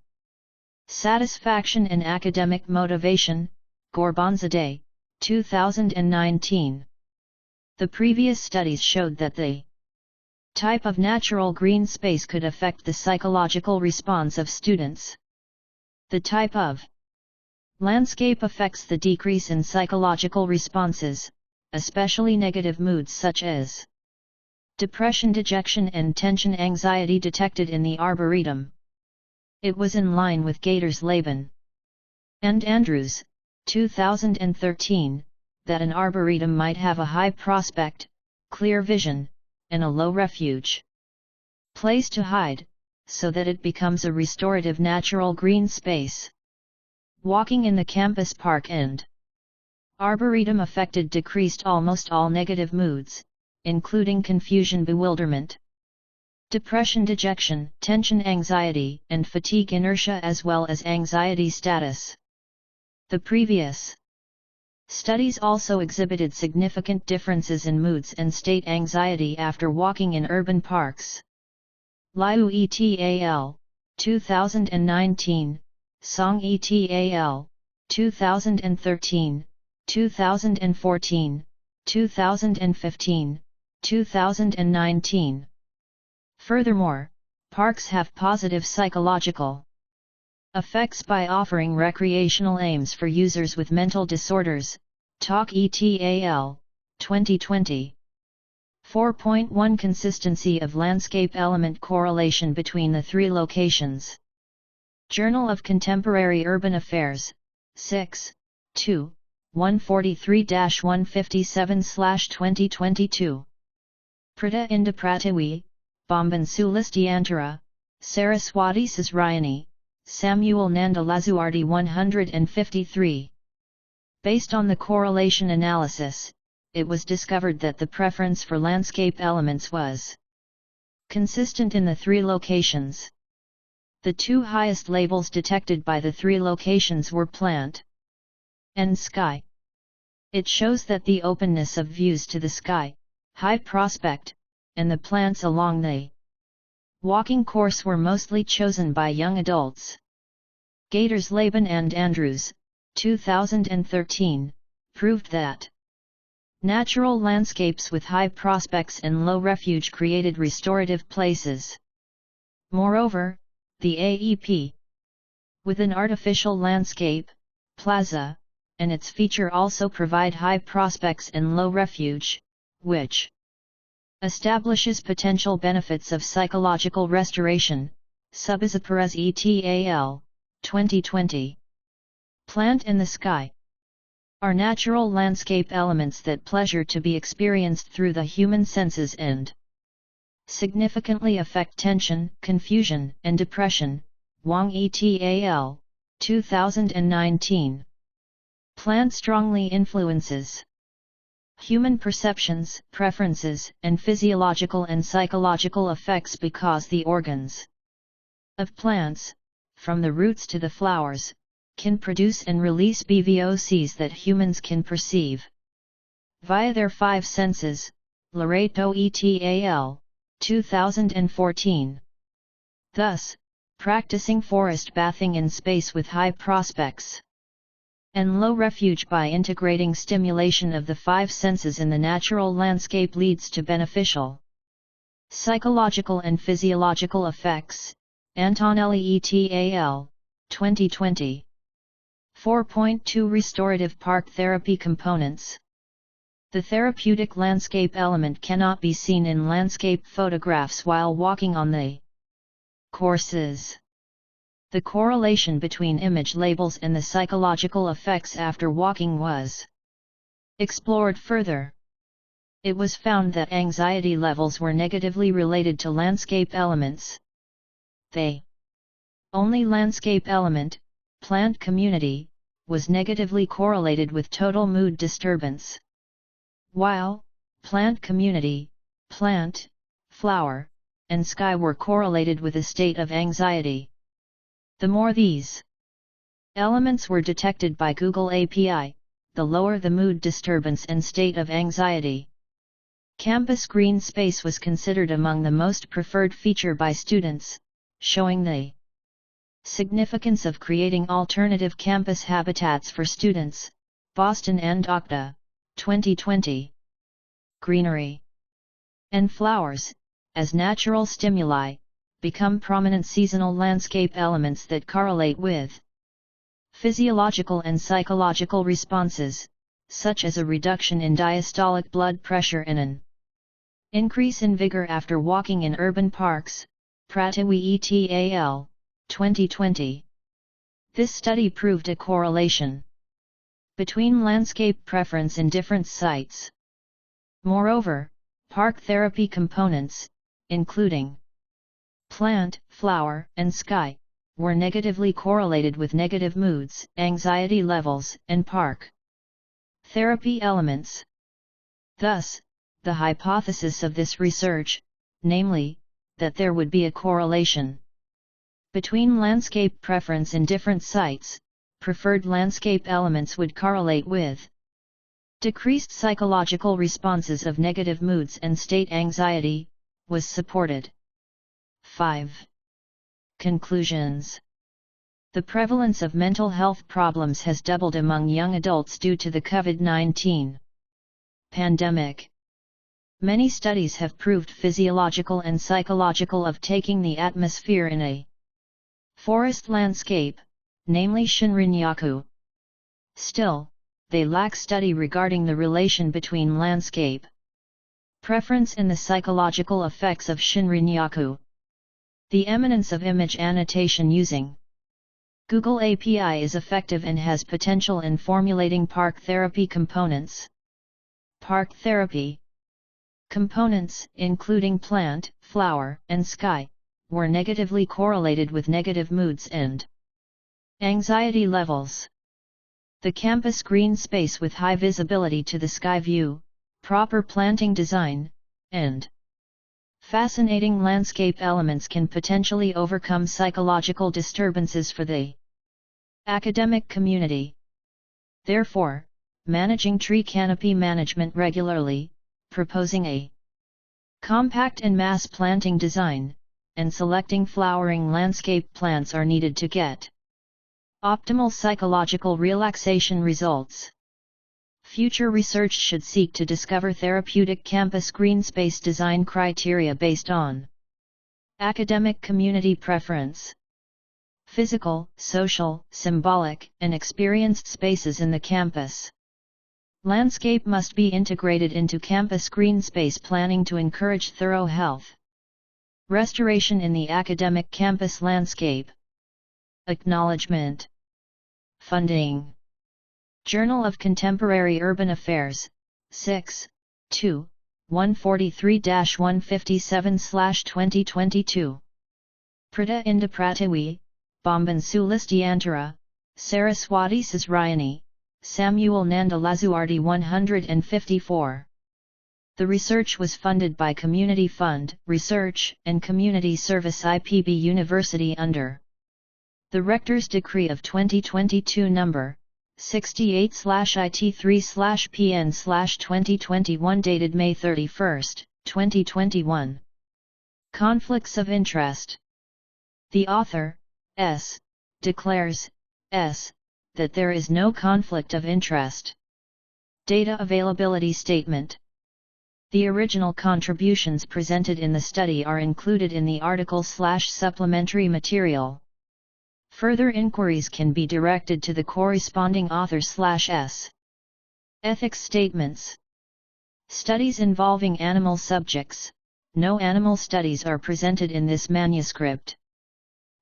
satisfaction and academic motivation. Gorbonzadeh, 2019. The previous studies showed that the type of natural green space could affect the psychological response of students. The type of landscape affects the decrease in psychological responses, especially negative moods such as depression, dejection, and tension anxiety detected in the Arboretum. It was in line with Gators Laban and Andrews, 2013, that an arboretum might have a high prospect, clear vision, and a low refuge place to hide, so that it becomes a restorative natural green space. Walking in the campus park and Arboretum affected decreased almost all negative moods, including confusion, bewilderment, depression, dejection, tension, anxiety, and fatigue, inertia, as well as anxiety status. The previous studies also exhibited significant differences in moods and state anxiety after walking in urban parks. Liu et al., 2019, Song et al., 2013, 2014, 2015, 2019. Furthermore, parks have positive psychological effects by offering recreational aims for users with mental disorders. Talk et al., 2020. 4.1 Consistency of landscape element correlation between the three locations. Journal of Contemporary Urban Affairs, 6, 2, 143-157/2022. Pratiwi Pratiwi, Bomban Sulistyantara, Saraswati Sisriany, Samuel Nanda Lazuardi 153. Based on the correlation analysis, it was discovered that the preference for landscape elements was consistent in the three locations. The two highest labels detected by the three locations were plant and sky. It shows that the openness of views to the sky, high prospect, and the plants along the walking course were mostly chosen by young adults. Gators Laban and Andrews, 2013, proved that natural landscapes with high prospects and low refuge created restorative places. Moreover, the AEP with an artificial landscape, plaza, and its feature also provide high prospects and low refuge, which establishes potential benefits of psychological restoration. Subizaperez et al., 2020. Plant and the sky are natural landscape elements that pleasure to be experienced through the human senses and significantly affect tension, confusion, and depression. Wang et al., 2019. Plant strongly influences human perceptions, preferences, and physiological and psychological effects because the organs of plants, from the roots to the flowers, can produce and release BVOCs that humans can perceive via their five senses. Loreto et al., 2014. Thus, practicing forest bathing in space with high prospects and low refuge by integrating stimulation of the five senses in the natural landscape leads to beneficial psychological and physiological effects. Antonelli et al., 2020. 4.2 Restorative Park Therapy Components. The therapeutic landscape element cannot be seen in landscape photographs while walking on the courses. The correlation between image labels and the psychological effects after walking was explored further. It was found that anxiety levels were negatively related to landscape elements. The only landscape element, plant community, was negatively correlated with total mood disturbance. While plant community, plant, flower, and sky were correlated with a state of anxiety. The more these elements were detected by Google API, the lower the mood disturbance and state of anxiety. Campus green space was considered among the most preferred feature by students, showing the significance of creating alternative campus habitats for students. Boston and Okta, 2020. Greenery and flowers, as natural stimuli, become prominent seasonal landscape elements that correlate with physiological and psychological responses, such as a reduction in diastolic blood pressure and an increase in vigor after walking in urban parks. Pratiwi et al., 2020. This study proved a correlation between landscape preference in different sites. Moreover, park therapy components, including plant, flower, and sky, were negatively correlated with negative moods, anxiety levels, and park therapy elements. Thus, the hypothesis of this research, namely, that there would be a correlation between landscape preference in different sites, preferred landscape elements would correlate with decreased psychological responses of negative moods and state anxiety, was supported. 5. Conclusions. The prevalence of mental health problems has doubled among young adults due to the COVID-19 pandemic. Many studies have proved physiological and psychological of taking the atmosphere in a forest landscape, namely Shinrin-yaku. Still, they lack study regarding the relation between landscape preference and the psychological effects of Shinrin-yaku. The eminence of image annotation using Google API is effective and has potential in formulating park therapy components. Park therapy components, including plant, flower, and sky, were negatively correlated with negative moods and anxiety levels. The campus green space with high visibility to the sky view, proper planting design, and fascinating landscape elements can potentially overcome psychological disturbances for the academic community. Therefore, managing tree canopy management regularly, proposing a compact and mass planting design, and selecting flowering landscape plants are needed to get optimal psychological relaxation results. Future research should seek to discover therapeutic campus green space design criteria based on academic community preference. Physical, social, symbolic, and experienced spaces in the campus landscape must be integrated into campus green space planning to encourage thorough health restoration in the academic campus landscape. Acknowledgement. Funding. Journal of Contemporary Urban Affairs, 6, 2, 143-157/2022. Prita Inda Pratiwi, Bomban Sulistyantara, Saraswati Sisriany, Samuel Nanda Lazuardi 154. The research was funded by Community Fund, Research, and Community Service IPB University under the Rector's Decree of 2022 No. 68/IT3/PN/2021 dated May 31, 2021. Conflicts of interest. The author, S., declares, S., that there is no conflict of interest. Data availability statement. The original contributions presented in the study are included in the article/supplementary material. Further inquiries can be directed to the corresponding author/s. Ethics statements. Studies involving animal subjects. No animal studies are presented in this manuscript.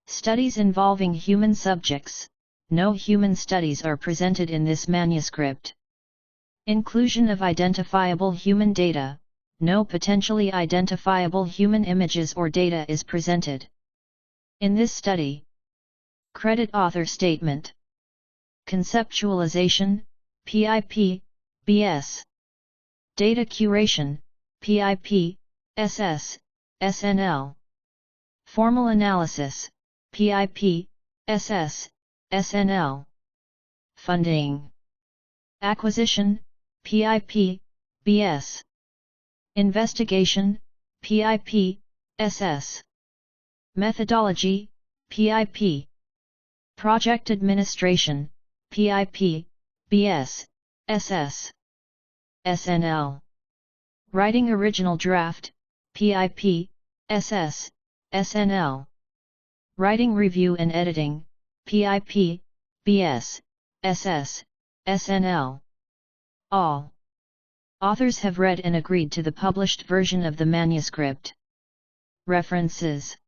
Studies involving human subjects. No human studies are presented in this manuscript. Inclusion of identifiable human data. No potentially identifiable human images or data is presented in this study. Credit author statement. Conceptualization, PIP, BS. Data curation, PIP, SS, SNL. Formal analysis, PIP, SS, SNL. Funding. Acquisition, PIP, BS. Investigation, PIP, SS. Methodology, PIP. Project administration, PIP, BS, SS. SNL. Writing original draft, PIP, SS, SNL. Writing review and editing, PIP, BS, SS, SNL. All authors have read and agreed to the published version of the manuscript. References.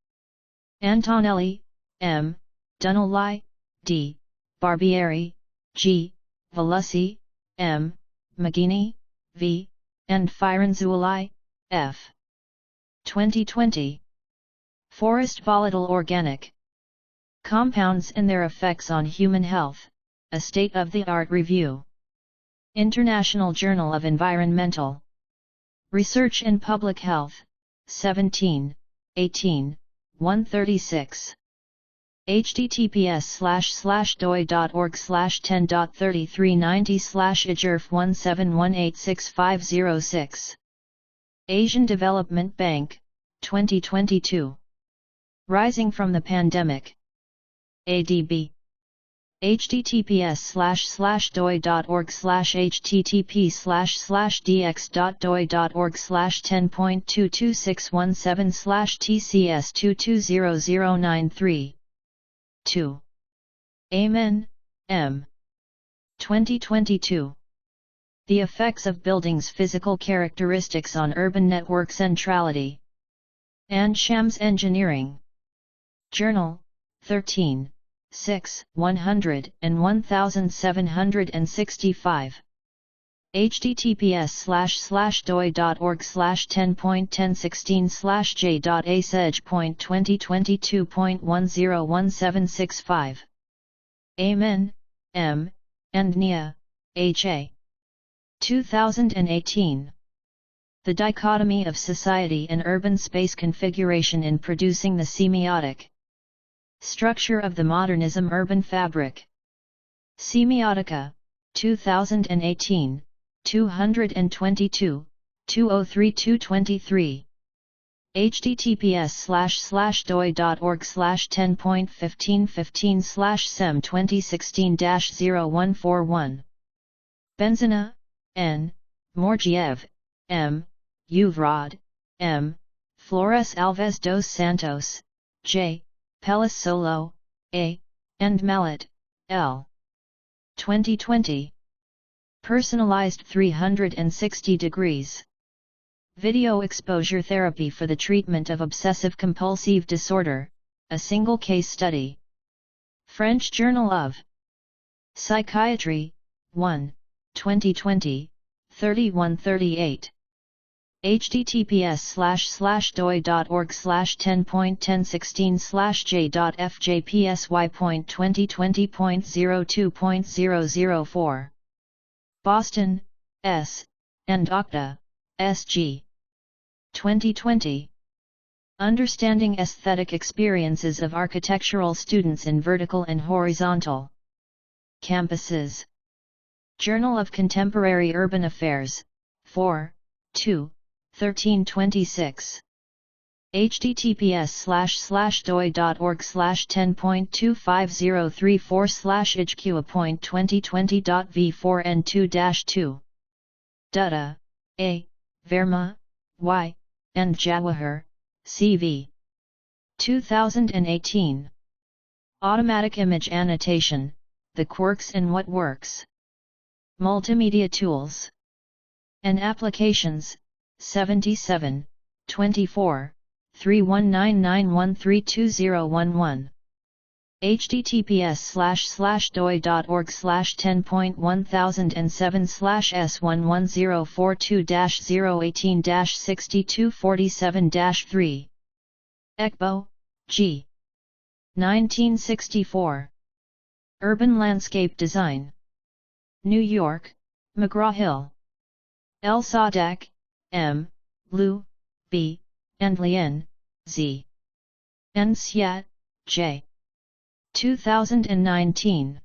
Antonelli, M., Dunolai, D., Barbieri, G., Valussi, M., Maggini, V., and Firenzuoli, F. 2020. Forest Volatile Organic Compounds and Their Effects on Human Health, a State-of-the-Art Review. International Journal of Environmental Research and Public Health, 17, 18, 136. https://doi.org/10.3390/IGERF 17186506. Asian Development Bank, 2022. Rising from the Pandemic. ADB. https://doi.org/http/dx.doi.org/10.22617/TCS220093. 2. Amen, M. 2022. The Effects of Buildings' Physical Characteristics on Urban Network Centrality. And Shams Engineering. Journal, 13, 6, 100 and 1765. https://doi.org/10.1016/j.aseg.2022.101765. Amen, M., and Nia, H.A. 2018. The Dichotomy of Society and Urban Space Configuration in Producing the Semiotic Structure of the Modernism Urban Fabric. Semiotica, 2018, 222, 203-223. https://doi.org/10.1515/sem2016-0141. Benzina, N., Morgiev, M., Uvrod, M., Flores Alves dos Santos, J., Pellis Solo, A., and Mallet, L. 2020. Personalized 360 degrees. Video exposure therapy for the treatment of obsessive-compulsive disorder, a single case study. French Journal of Psychiatry, 1, 2020, 3138. https://doi.org/10.1016/j.fjpsy.2020.02.004. Boston, S., and Octa, S.G. 2020. Understanding Aesthetic Experiences of Architectural Students in Vertical and Horizontal Campuses. Journal of Contemporary Urban Affairs, 4, 2, 1326. https://doi.org/10.2503/ijqa.2020.v4n2-2 Dutta, A. Verma, Y. and Jawahar, C.V. 2018. Automatic Image Annotation, The Quirks and What Works. Multimedia Tools and Applications, 77, 24, 3199132011. https://doi.org/10.1007/S11042-018-6247-3. Ekbo, G. 1964. Urban Landscape Design. New York, McGraw-Hill. El Sadek, M., Liu, B., and Lien, Z. Nsiat, J. 2019.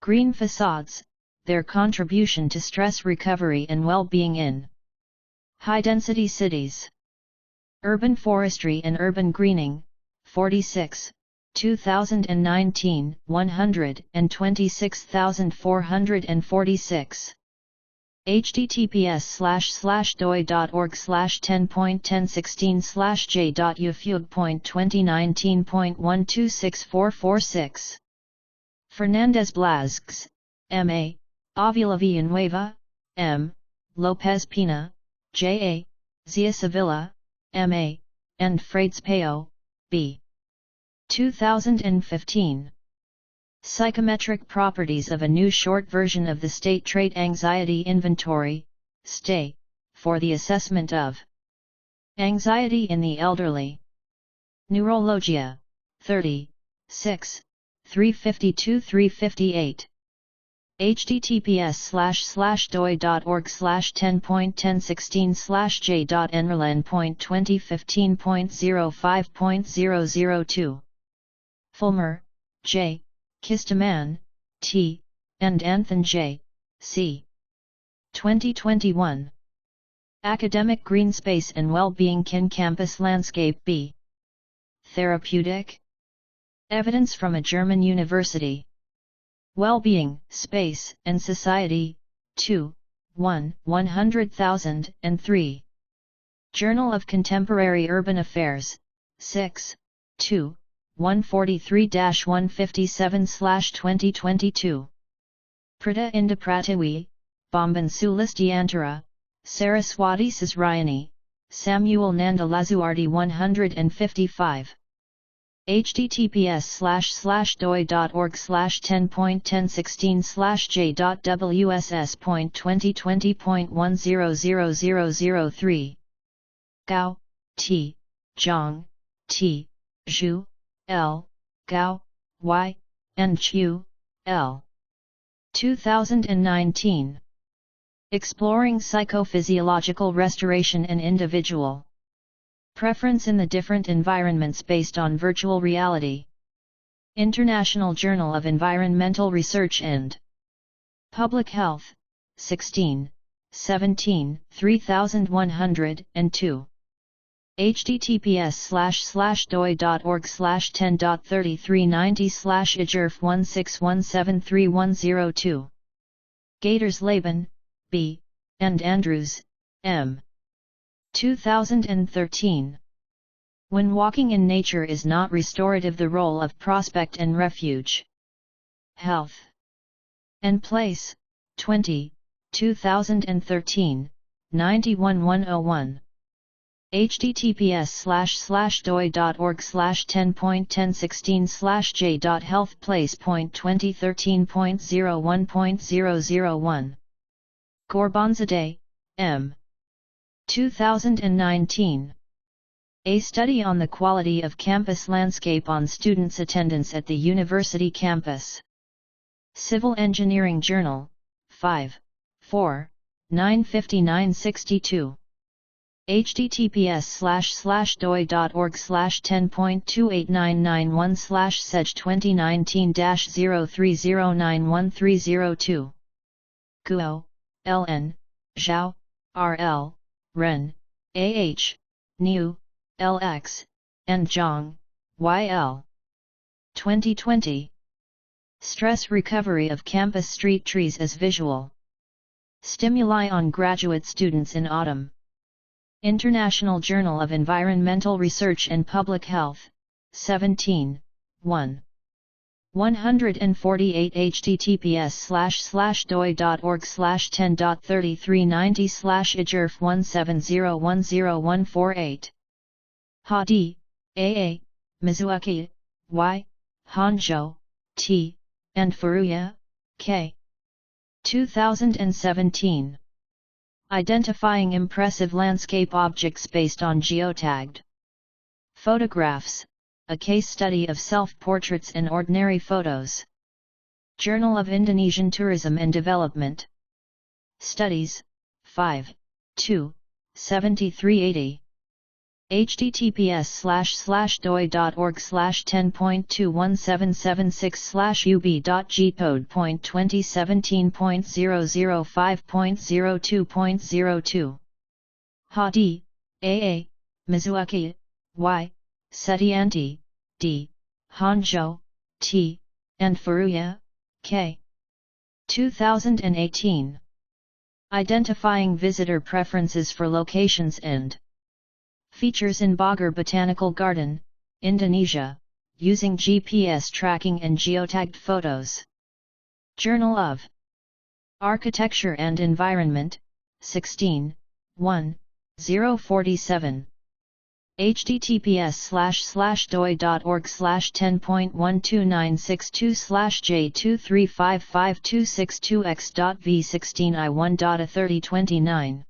Green Facades, Their Contribution to Stress Recovery and Well-Being in High-Density Cities. Urban Forestry and Urban Greening, 46, 2019, 126,446. https://doi.org/10.1016/j.ufug.2019.126446. Fernandez Blasques, M.A., Avila Villanueva, M., Lopez Pina, J.A., Zia Sevilla, M.A., and Frades Payo, B. 2015. Psychometric Properties of a New Short Version of the State Trait Anxiety Inventory, STAI, for the Assessment of Anxiety in the Elderly. Neurologia, 30, 6, 352-358. https://doi.org/10.1016/j.nrlan.2015.05.002. Fulmer, J., Kistaman, T., and Anthan J., C. 2021. Academic Green Space and Well-Being Can Campus Landscape be Therapeutic? Evidence from a German University. Well-Being, Space, and Society, 2, 1, 100,003. Journal of Contemporary Urban Affairs, 6, 2, 143-157/2022. Pratiwi Pratiwi, Bomban Sulistyantara, Saraswati Sisriany, Samuel Nanda Lazuardi 155. https://doi.org/10.1016/j.wss.2020.100003. Gao, T., Zhang, T., Zhu, L., Gao, Y., and Chu, L. 2019. Exploring Psychophysiological Restoration and Individual Preference in the Different Environments Based on Virtual Reality. International Journal of Environmental Research and Public Health, 16, 17, 3102. https://doi.org/10.3390/IGERF 16173102. Gatorsleben, B., and Andrews, M. 2013. When Walking in Nature is Not Restorative: The Role of Prospect and Refuge. Health and Place, 20, 2013, 91101. https://doi.org/10.1016/j.healthplace.2013.01.001. Gorbonzadeh, M. 2019. A Study on the Quality of Campus Landscape on Students' Attendance at the University Campus. Civil Engineering Journal, 5, 4, 95962. https://doi.org/10.28991/sedge2019-03091302. Guo, L.N., Zhao, R.L., Ren, A.H., Niu, LX, and Zhang, YL. 2020. Stress recovery of campus street trees as visual stimuli on graduate students in autumn. International Journal of Environmental Research and Public Health, 17, 1. 148 https://doi.org/10.3390/IGERF 170101448. AA, Mizuaki, Y, Hanzhou, T, and Furuya, K. 2017. Identifying impressive landscape objects based on geotagged photographs, a case study of self-portraits and ordinary photos. Journal of Indonesian Tourism and Development. Studies, 5, 2, 7380. https://doi.org/10.21776/ub.g.code.27.005.02.02. Hadi, AA, Mizuaki, Y, Setianti, D, Hanzhou, T, and Furuya, K. 2018. Identifying visitor preferences for locations and features in Bogor Botanical Garden, Indonesia, using GPS tracking and geotagged photos. Journal of Architecture and Environment, 16, 1, 047. https://doi.org/10.12962/J2355262x.v16i1.a3029.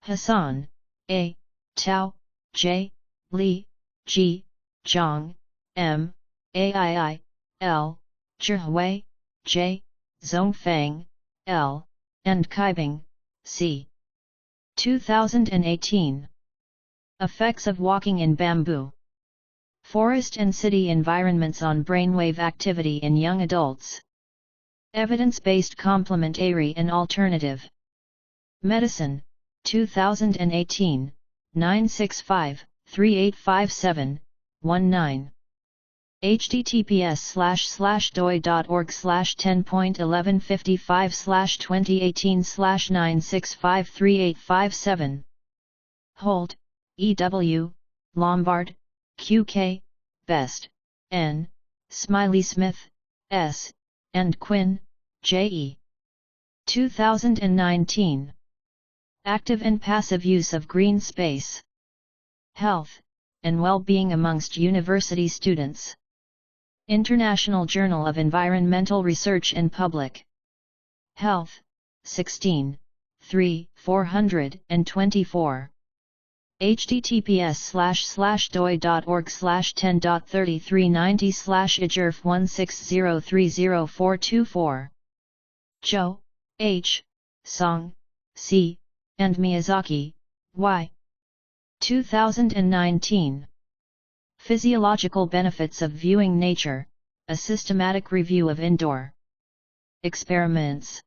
Hassan, A, Tao, J, Li, G, Zhang, M, Aii, L, Zhihui, J, Zhongfeng, L, and Kaibing, C. 2018. Effects of walking in bamboo forest and city environments on brainwave activity in young adults. Evidence-based complementary and alternative medicine, 2018, 965-3857-19. https://doi.org/10.1155/2018/9653857. Holt, E.W., Lombard, Q.K., Best, N., Smiley Smith, S., and Quinn, J.E. 2019. Active and passive use of green space. Health and well-being amongst university students. International Journal of Environmental Research and Public Health, 16, 3, 424. https://doi.org/10.3390/IGERF 160304224. H, Song, C, and Miyazaki, Y. 2019. Physiological Benefits of Viewing Nature, a Systematic Review of Indoor Experiments.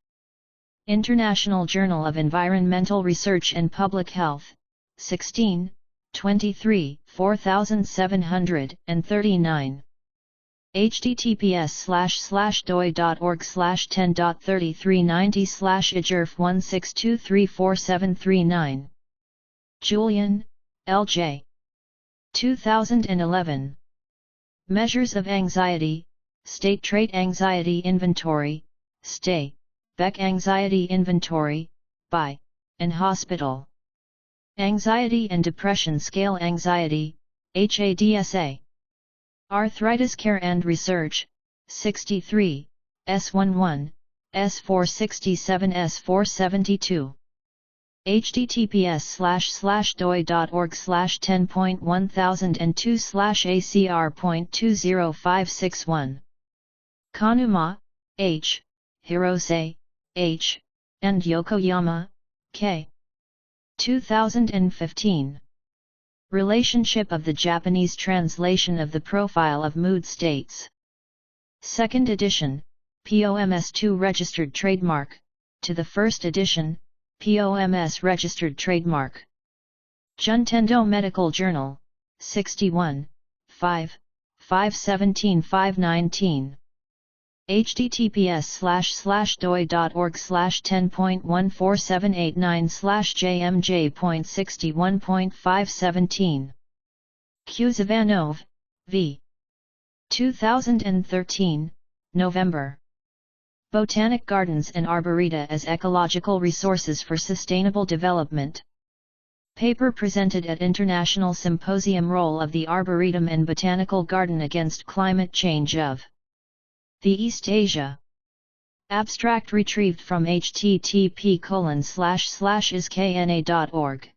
International Journal of Environmental Research and Public Health, 16, 23, 4739. https://doi.org/10.3390/IGERF 162344739. Julian, L.J. 2011. Measures of Anxiety, State Trait Anxiety Inventory, STAI, Beck Anxiety Inventory, by, and Hospital. Anxiety and Depression Scale Anxiety, HADSA. Arthritis Care and Research, 63, S11, S467 S472. https://doi.org/10.1002/ACR.20561. Kanuma, H, Hirose, H, and Yokoyama, K. 2015. Relationship of the Japanese translation of the Profile of Mood States. 2nd edition, POMS2 registered trademark, to the 1st edition, POMS registered trademark. Juntendo Medical Journal, 61, 5, 517 519. https://doi.org/10.14789/jmj.61.517. Kuzivanov, v. 2013, November. Botanic Gardens and Arboreta as Ecological Resources for Sustainable Development. Paper presented at International Symposium Role of the Arboretum and Botanical Garden Against Climate Change of the East Asia. Abstract retrieved from http://iskna.org.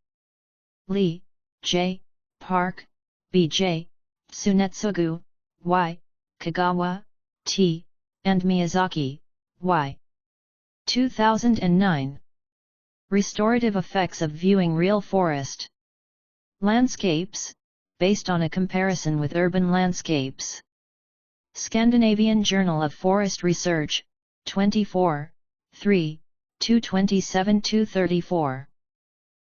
Lee, J., Park, B.J., Tsunetsugu, Y., Kagawa, T., and Miyazaki, Y. 2009. Restorative Effects of Viewing Real Forest Landscapes, based on a comparison with urban landscapes. Scandinavian Journal of Forest Research, 24, 3, 227-234.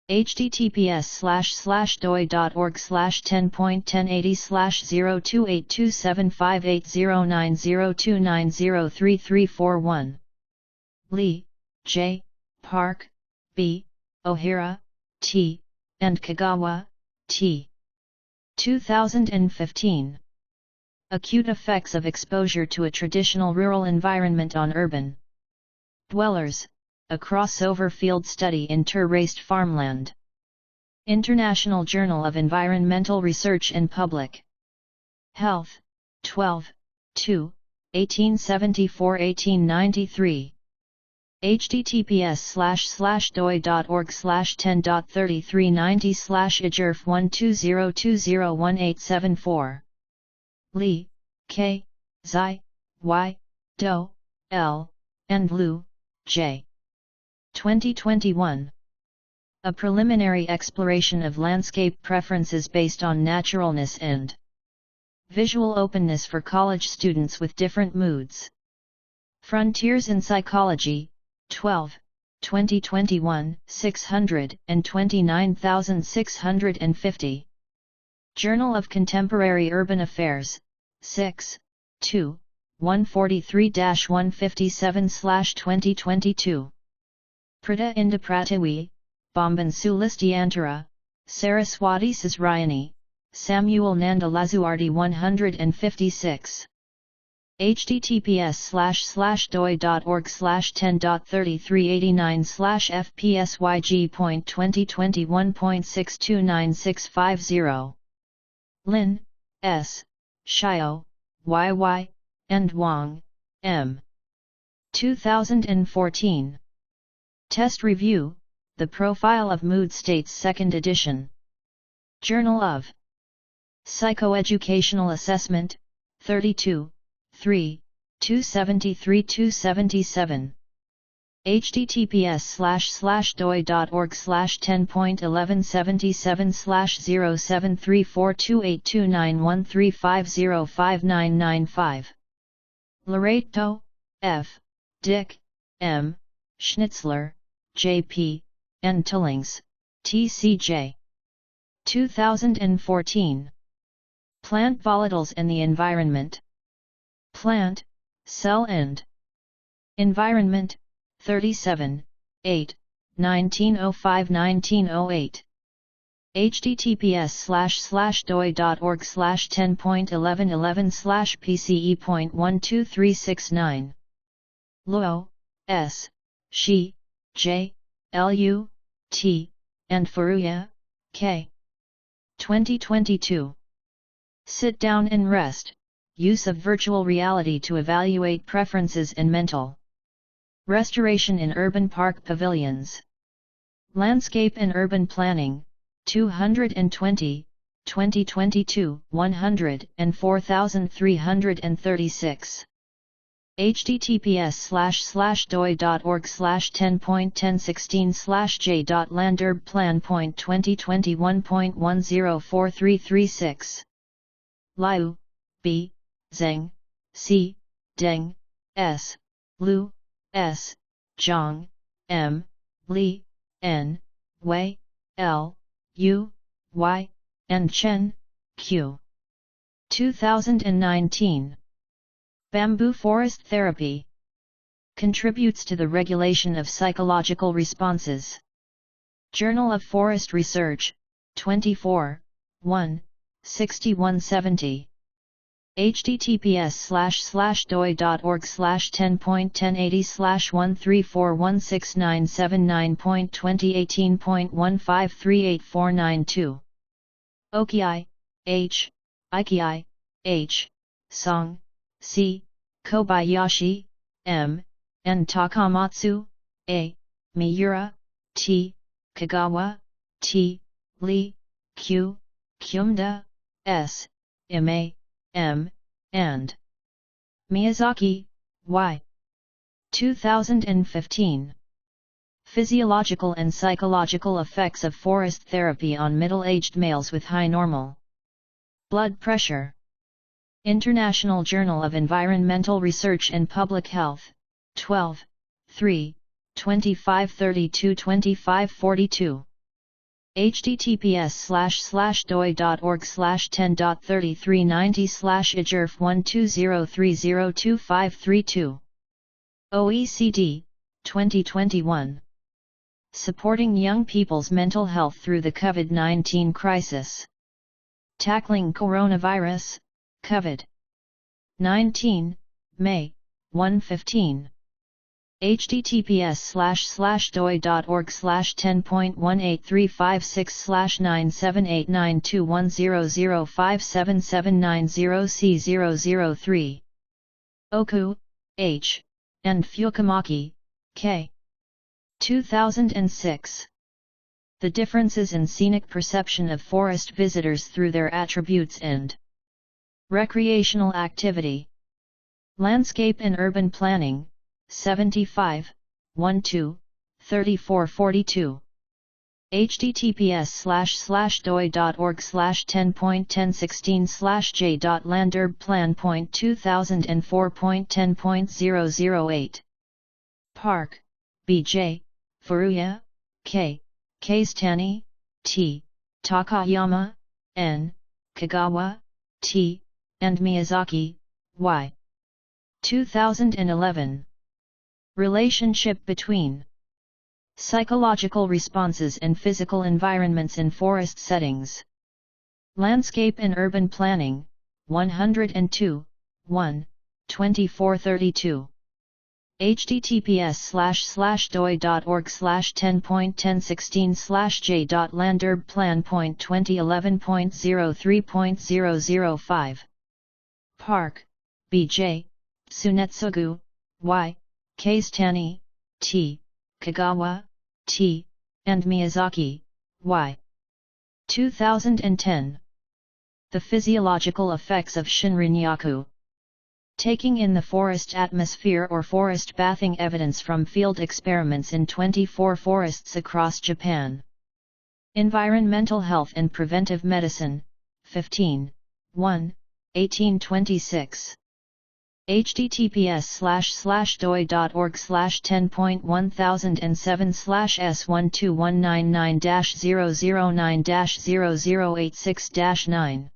https://doi.org/10.1080/02827580902903341. Lee, J., Park, B., O'Hara, T., and Kagawa, T. 2015. Acute Effects of Exposure to a Traditional Rural Environment on Urban Dwellers, a crossover field study in terraced farmland. International Journal of Environmental Research and Public Health, 12, 2, 1874-1893. https://doi.org/10.3390/IGERF 120201874. Lee, K., Zai, Y, Do, L, and Lu, J. 2021. A preliminary exploration of landscape preferences based on naturalness and visual openness for college students with different moods. Frontiers in Psychology, 12, 2021, 629,650. Journal of Contemporary Urban Affairs, 6, 2, 143-157/2022. Pratiwi, Bomban Sulistyantara, Saraswati Sisriany, Samuel Nanda Lazuardi 156. https://doi.org/10.3389/fpsyg.2021.629650. Lin, S., Shio, YY, and Wang, M. 2014. Test Review, The Profile of Mood States 2nd edition. Journal of Psychoeducational Assessment, 32, 3, 273-277. https://doi.org/10.1177/0734282913505995. Loreto, F., Dick, M., Schnitzler, J.P., and Tullings, T.C.J. 2014. Plant Volatiles and the Environment. Plant, Cell and Environment, 37, 8, 1905-1908. https://doi.org/10.1111/PCE.12369. Luo, S., Shi, J, Lu, T, and Furuya, K. 2022. Sit Down and Rest, Use of Virtual Reality to Evaluate Preferences and Mental Restoration in Urban Park Pavilions. Landscape and Urban Planning, 220, 2022, 104,336. https://doi.org/10.1016/j.landurb-plan.2021.104336. Liu, B, Zheng, C, Deng, S, Lu, S, Zhang, M, Li, N, Wei, L, U, Y, and Chen, Q. 2019. Bamboo forest therapy contributes to the regulation of psychological responses. Journal of Forest Research, 24, 1, 6170. https://doi.org/10.1080/1341697.9.2018.15384992. Oki, H, Iki, H, Song, C, Kobayashi, M, and Takamatsu, A, Miura, T, Kagawa, T, Lee, Q, Kyumda, S, Ime, M, and Miyazaki, Y. 2015. Physiological and psychological effects of forest therapy on middle-aged males with high normal blood pressure. International Journal of Environmental Research and Public Health, 12, 3, 2532-2542. https://doi.org/10.3390/IGERF 120302532. OECD, 2021. Supporting Young People's Mental Health Through the COVID-19 Crisis. Tackling Coronavirus, COVID-19, May, 115. https://doi.org/10.18356/9789210057790C003. Oku, H, and Fukumaki, K. 2006. The differences in scenic perception of forest visitors through their attributes and recreational activity. Landscape and Urban Planning, 75, 12, 3442. https://doi.org/10.1016/j.Landerbplan.2004.10.008. Park, B.J., Furuya, K., Keistani, T., Takayama, N., Kagawa, T., and Miyazaki, Y. 2011. Relationship between psychological responses and physical environments in forest settings. Landscape and Urban Planning, 102, 1, 2432. https://doi.org/10.1016/j.Landerbplan.2011.03.005. Park, B.J., Tsunetsugu, Y., Keistani, T., Kagawa, T., and Miyazaki, Y. 2010. The Physiological Effects of Shinrin-yaku. Taking in the forest atmosphere or forest bathing. Evidence from field experiments in 24 forests across Japan. Environmental Health and Preventive Medicine, 15, 1, 1826. https://doi.org/10.1007/S12199-009-0086-9.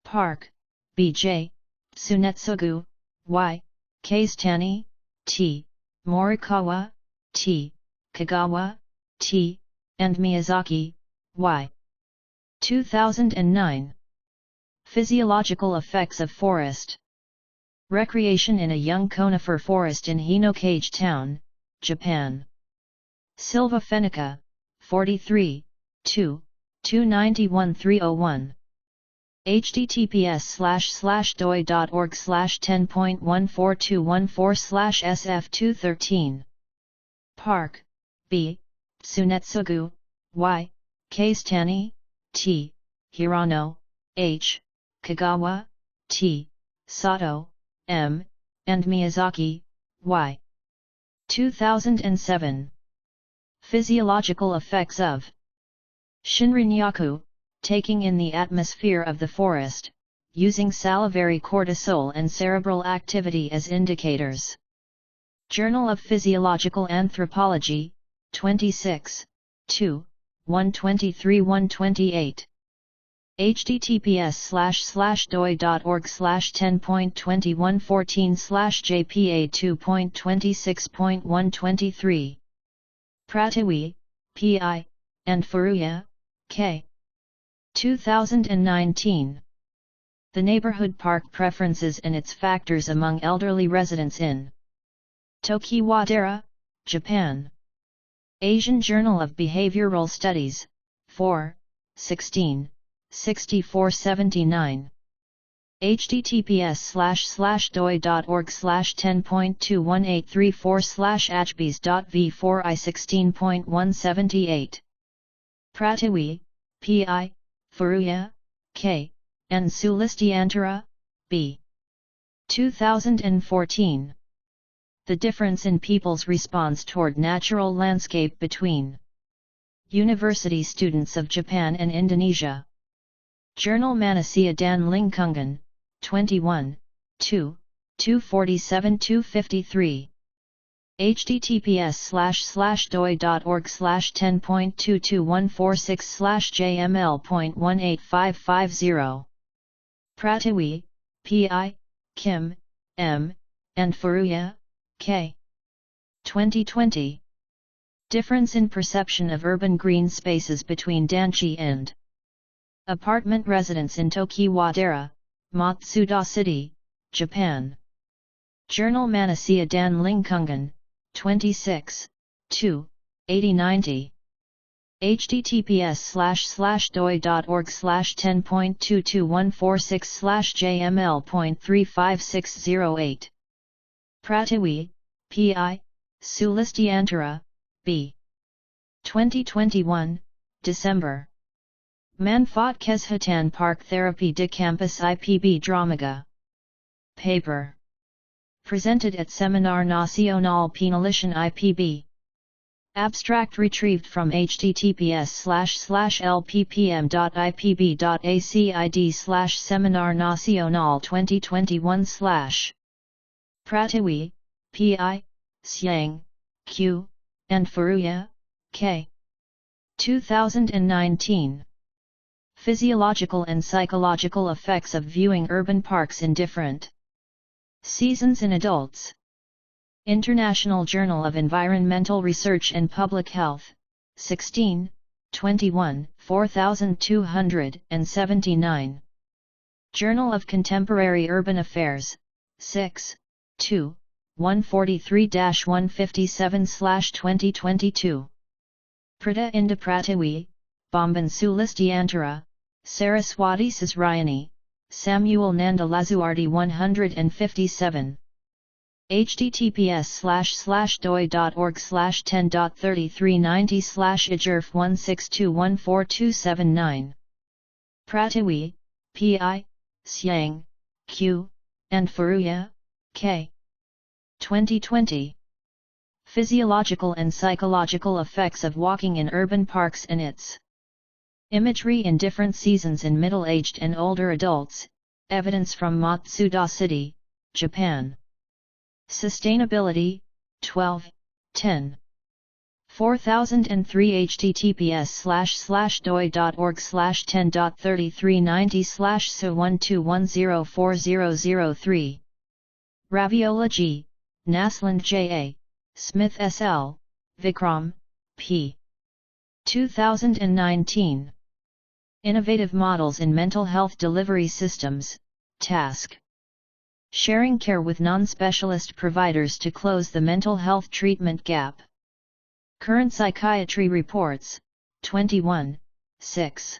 Park, B.J., Tsunetsugu, Y., Keistani, T., Morikawa, T., Kagawa, T., and Miyazaki, Y. 2009. Physiological Effects of Forest Recreation in a Young Conifer Forest in Hinokage Town, Japan. Silva Fenica, 43, 2, 291-301. https://doi.org/10.1421/SF213. Park, B. Tsunetsugu, Y. Keistani, T. Hirano, H. Kagawa, T. Sato, M. and Miyazaki, Y. 2007. Physiological Effects of Shinrin-yaku, taking in the atmosphere of the forest, using salivary cortisol and cerebral activity as indicators. Journal of Physiological Anthropology, 26, 2, 123-128. https://doi.org/10.2114/JPA2.26.123. Pratiwi, P.I., and Furuya, K. 2019. The Neighborhood Park Preferences and its Factors Among Elderly Residents in Tokiwadera, Japan. Asian Journal of Behavioral Studies, 4, 16, 6479. https://doi.org/10.21834/hbs.v4i16.178. Pratiwi, P.I., Furuya, K., and Sulistyantara, B. 2014. The Difference in People's Response Toward Natural Landscape Between University Students of Japan and Indonesia. Journal Manusia dan Lingkungan, 21, 2, 247-253. https://doi.org/10.22146/jml.18550. Pratiwi, P.I., Kim, M., and Furuya, K. 2020. Difference in Perception of Urban Green Spaces Between Danchi and Apartment Residents in Tokiwadera, Matsuda City, Japan. Journal Manusia dan Lingkungan, 26, 2, 8090. https://doi.org/10.22146/jml.35608. Pratiwi, P.I., Sulistyantara, B. 2021, December. Manfaat Kesehatan Park Therapy de Campus IPB Dramaga. Paper. Presented at Seminar Nasional Penelitian IPB. Abstract retrieved from https://lppm.ipb.acid/Seminar Nasional 2021/. Pratiwi, P.I., Siang, Q., and Furuya, K. 2019. Physiological and Psychological Effects of Viewing Urban Parks in Different Seasons in Adults. International Journal of Environmental Research and Public Health, 16, 21, 4279. Journal of Contemporary Urban Affairs, 6, 2, 143-157/2022. Prita Inda Pratiwi, Bomban Sulistyantara, Saraswati Sisriany, Samuel Nanda Lazuardi 157. https://doi.org/10.3390/IJRF 1621429. Pratiwi, Siang, Q., and Furuya, K. 2020. Physiological and Psychological Effects of Walking in Urban Parks and its Imagery in Different Seasons in Middle-Aged and Older Adults, Evidence from Matsuda City, Japan. Sustainability, 12, 10. 4003 https://doi.org/10.3390/SO12104003. Raviola G., Nasland J.A., Smith S.L., Vikram, P. 2019. Innovative Models in Mental Health Delivery Systems, Task. Sharing care with non-specialist providers to close the mental health treatment gap. Current Psychiatry Reports, 21, 6.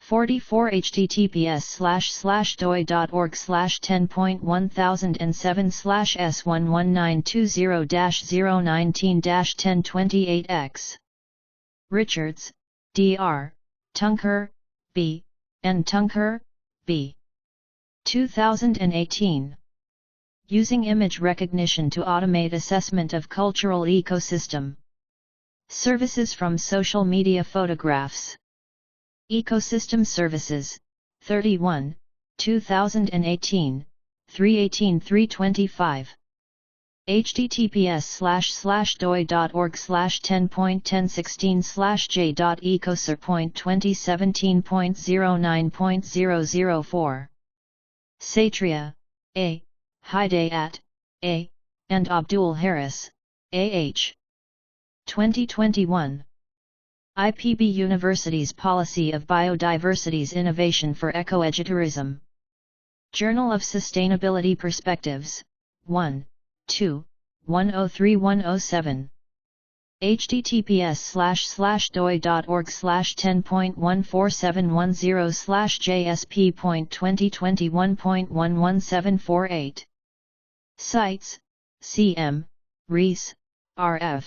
44 https://doi.org/10.1007/S11920-019-1028X. Richards, D.R., Tunker, B., and Tunker, B. 2018. Using Image Recognition to Automate Assessment of Cultural Ecosystem. Services from Social Media Photographs. Ecosystem Services, 31, 2018, 318-325. https://doi.org/10.1016/j.ecocer.2017.09.004. Satria, A., Hidayat, A., and Abdul Harris, A.H. 2021. IPB University's Policy of Biodiversity's Innovation for Ecoedutourism. Journal of Sustainability Perspectives, 1, 2, 103-107. https://doi.org/10.14710/JSP.2021.11748. Sites: CM, Rees, RF,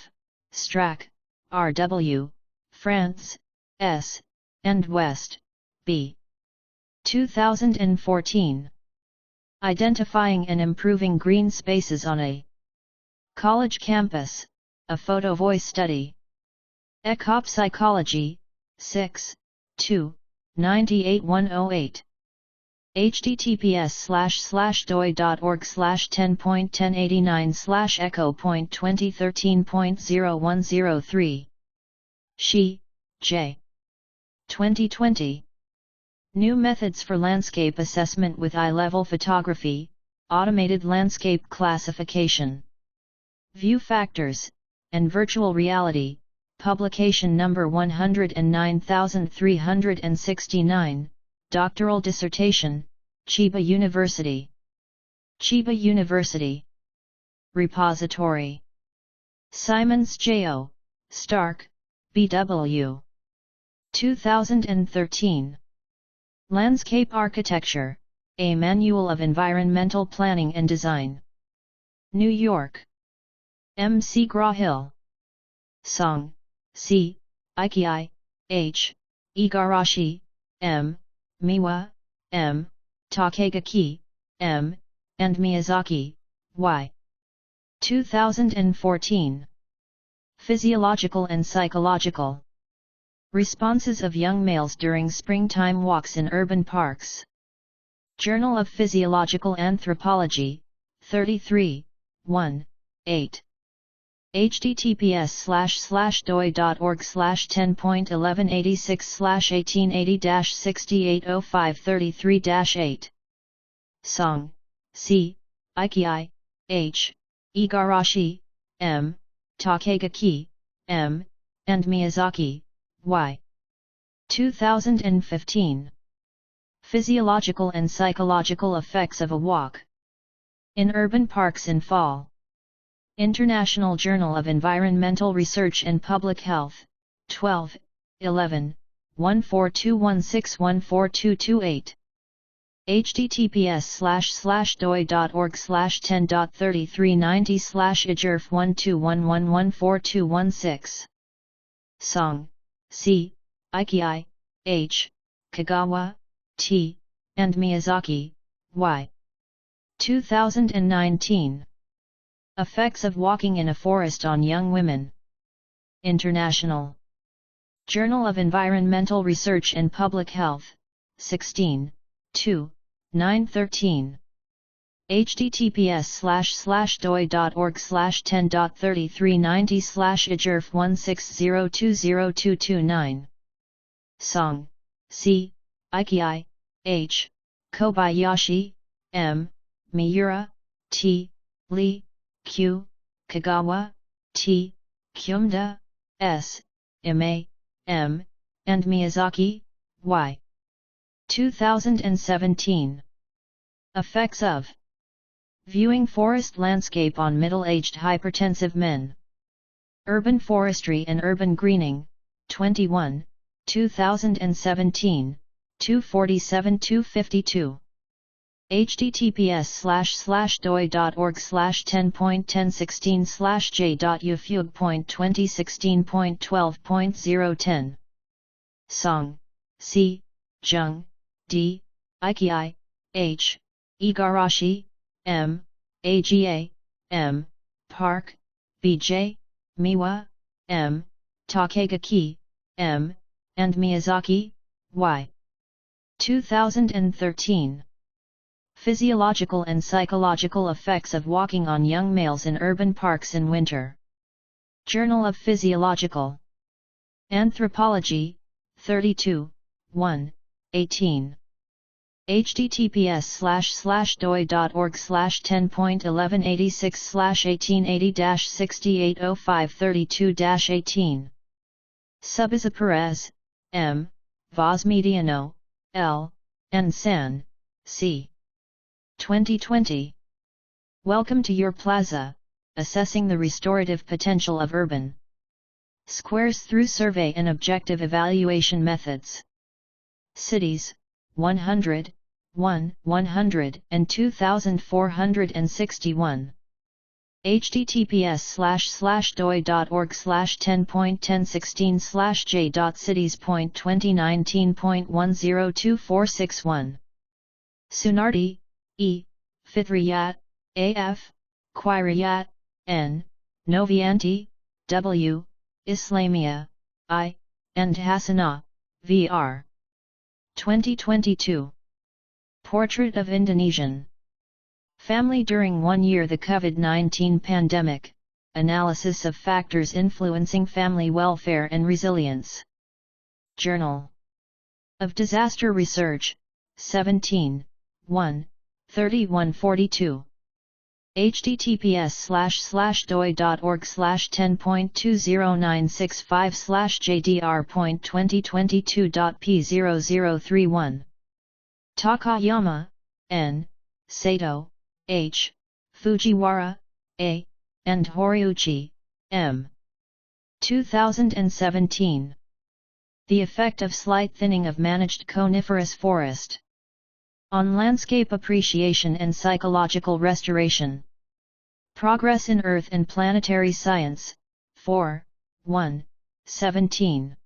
Strack, RW, France, S, and West, B. 2014. Identifying and Improving Green Spaces on a College Campus, a Photo Voice Study. Ecop Psychology, 6, 2, 98108. https://doi.org/10.1089/echo.2013.0103. She, J. 2020. New Methods for Landscape Assessment with Eye-Level Photography, Automated Landscape Classification. View Factors, and Virtual Reality, Publication number 109369, Doctoral Dissertation, Chiba University. Chiba University. Repository. Simons J.O., Stark, B.W. 2013. Landscape Architecture, A Manual of Environmental Planning and Design. New York. M. C. Graw-Hill. Song, C. Ikei, H. Igarashi, M. Miwa, M. Takegaki, M. and Miyazaki, Y. 2014. Physiological and Psychological Responses of Young Males During Springtime Walks in Urban Parks. Journal of Physiological Anthropology, 33, 1, 8. https://doi.org/10.1186/1880-680533-8. Song, C. Ikei, H. Igarashi, M. Takegaki, M. and Miyazaki, Y. 2015. Physiological and Psychological Effects of a Walk in Urban Parks in Fall. International Journal of Environmental Research and Public Health, 12, 11, 14216142228. https://doi.org/10.3390/IGERF1211142116. Song, C. Ikei, H. Kagawa, T. and Miyazaki, Y. 2019. Effects of Walking in a Forest on Young Women. International Journal of Environmental Research and Public Health, 16, 2, 913. https://doi.org/10.3390/IGERF16020229. Song, C. Ikei, H. Kobayashi, M. Miura, T. Lee, Q. Kagawa, T. Kyumda, S. Ime, M. and Miyazaki, Y. 2017. Effects of Viewing Forest Landscape on Middle-Aged Hypertensive Men. Urban Forestry and Urban Greening, 21, 2017, 247-252. https://doi.org/10.1016/j.ufug.2016.12.010. Song, C. Jung, D. Ikei, H. Igarashi, M. Aga, M. Park, B.J., Miwa, M. Takegaki, M. and Miyazaki, Y. 2013. Physiological and psychological effects of walking on young males in urban parks in winter. Journal of Physiological Anthropology, 32, 1, 18. https://doi.org/10.1186/1880-680532-18. Subiza Perez, M., Voz Mediano, L., and San, C. 2020. Welcome to your plaza, assessing the restorative potential of urban squares through survey and objective evaluation methods. Cities, 100, 100, and 2461. https://doi.org/10.1016/j.cities.2019.102461. Sunardi, E., Fitriyat, A.F., Quiriyat, N., Novianti, W., Islamia, I., and Hassana, V.R. 2022. Portrait of Indonesian Family during 1 year. The COVID-19 pandemic, analysis of factors influencing family welfare and resilience. Journal of Disaster Research, 17, 1, 3142. https://doi.org/10.20965/jdr.2022.p0031. Takayama, N., Sato, H., Fujiwara, A., and Horiuchi, M. 2017. The effect of slight thinning of managed coniferous forest on landscape appreciation and psychological restoration. Progress in Earth and Planetary Science, 4, 1, 17.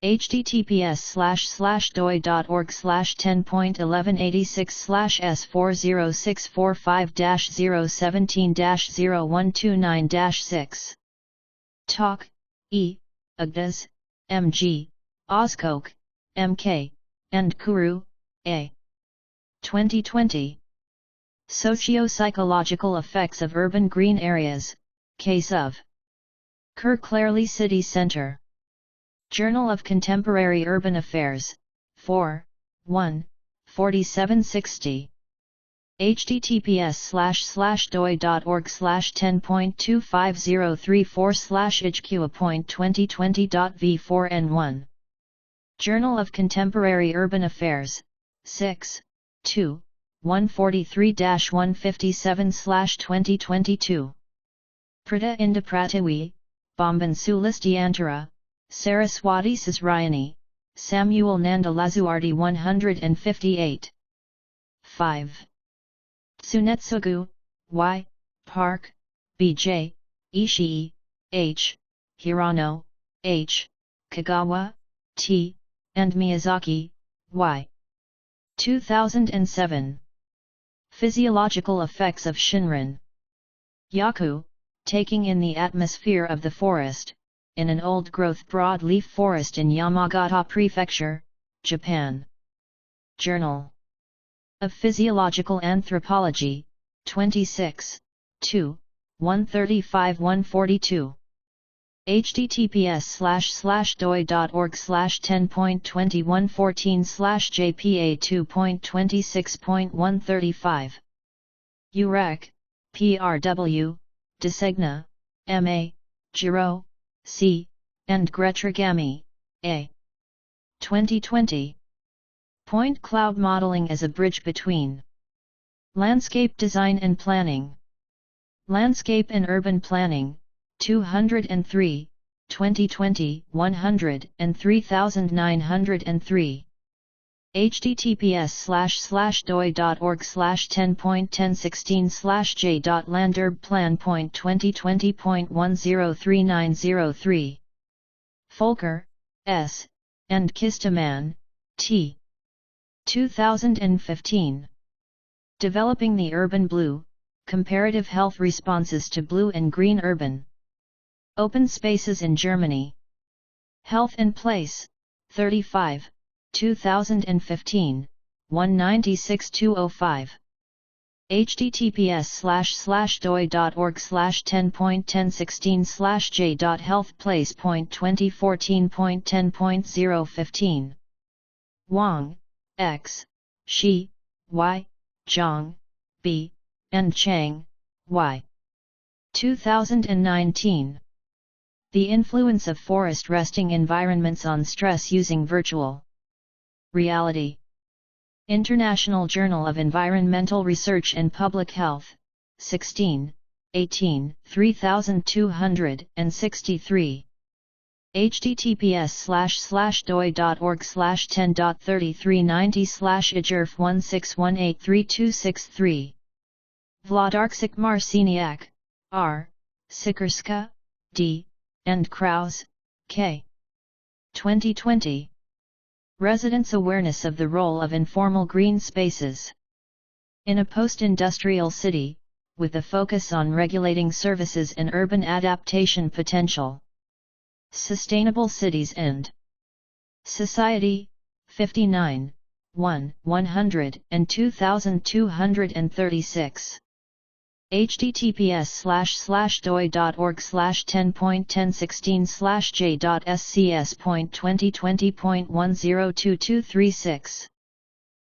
https://doi.org/10.1186/S40645-017-0129-6. Talk, E., Agdas, M.G., Oskok, M.K., and Kuru, A. 2020. Socio-psychological effects of urban green areas, case of Kirkcaldy City Centre. Journal of Contemporary Urban Affairs, 4, 1, 4760. https://doi.org/10.25034/IJQA.2020.v4n1. Journal of Contemporary Urban Affairs, 6, 2, 143-157/2022. Prita Inda Pratiwi, Bomban Sulistyantara, Saraswati Sisriany, Samuel Nanda Lazuardi 158. 5. Tsunetsugu, Y, Park, B.J., Ishii, H., Hirano, H., Kagawa, T., and Miyazaki, Y. 2007. Physiological effects of Shinrin. Yaku, taking in the atmosphere of the forest, in an old-growth broadleaf forest in Yamagata Prefecture, Japan. Journal of Physiological Anthropology, 26, 2, 135-142. https://doi.org/10.2114/JPA2.26.135. Urek, PRW, Desegna, M.A., Giro, C., and Gretragami, A. 2020. Point cloud modeling as a bridge between landscape design and planning. Landscape and Urban Planning, 203, 2020, 100, and 3903. https://doi.org/10.1016/j.landerbplan.2020.103903. Folker, S., and Kistaman, T. 2015. Developing the Urban Blue, Comparative Health Responses to Blue and Green Urban Open Spaces in Germany. Health and Place, 35, 2015, 196-205. https://doi.org/10.1016/j.healthplace.2014.10.015 Wang, X, Shi, Y, Zhang, B, and Chang, Y. 2019. The Influence of Forest Resting Environments on Stress Using Virtual Reality. International Journal of Environmental Research and Public Health, 16, 18, 3263. https://doi.org/10.3390/IGERF 16183263. Wlodarczyk R., Sikorska, D., and Kraus, K. 2020. Residents' Awareness of the Role of Informal Green Spaces. In a post-industrial city, with a focus on regulating services and urban adaptation potential. Sustainable Cities and Society, 59, 1, 100 and 2236. https://doi.org/10.1016/j.scs.2020.102236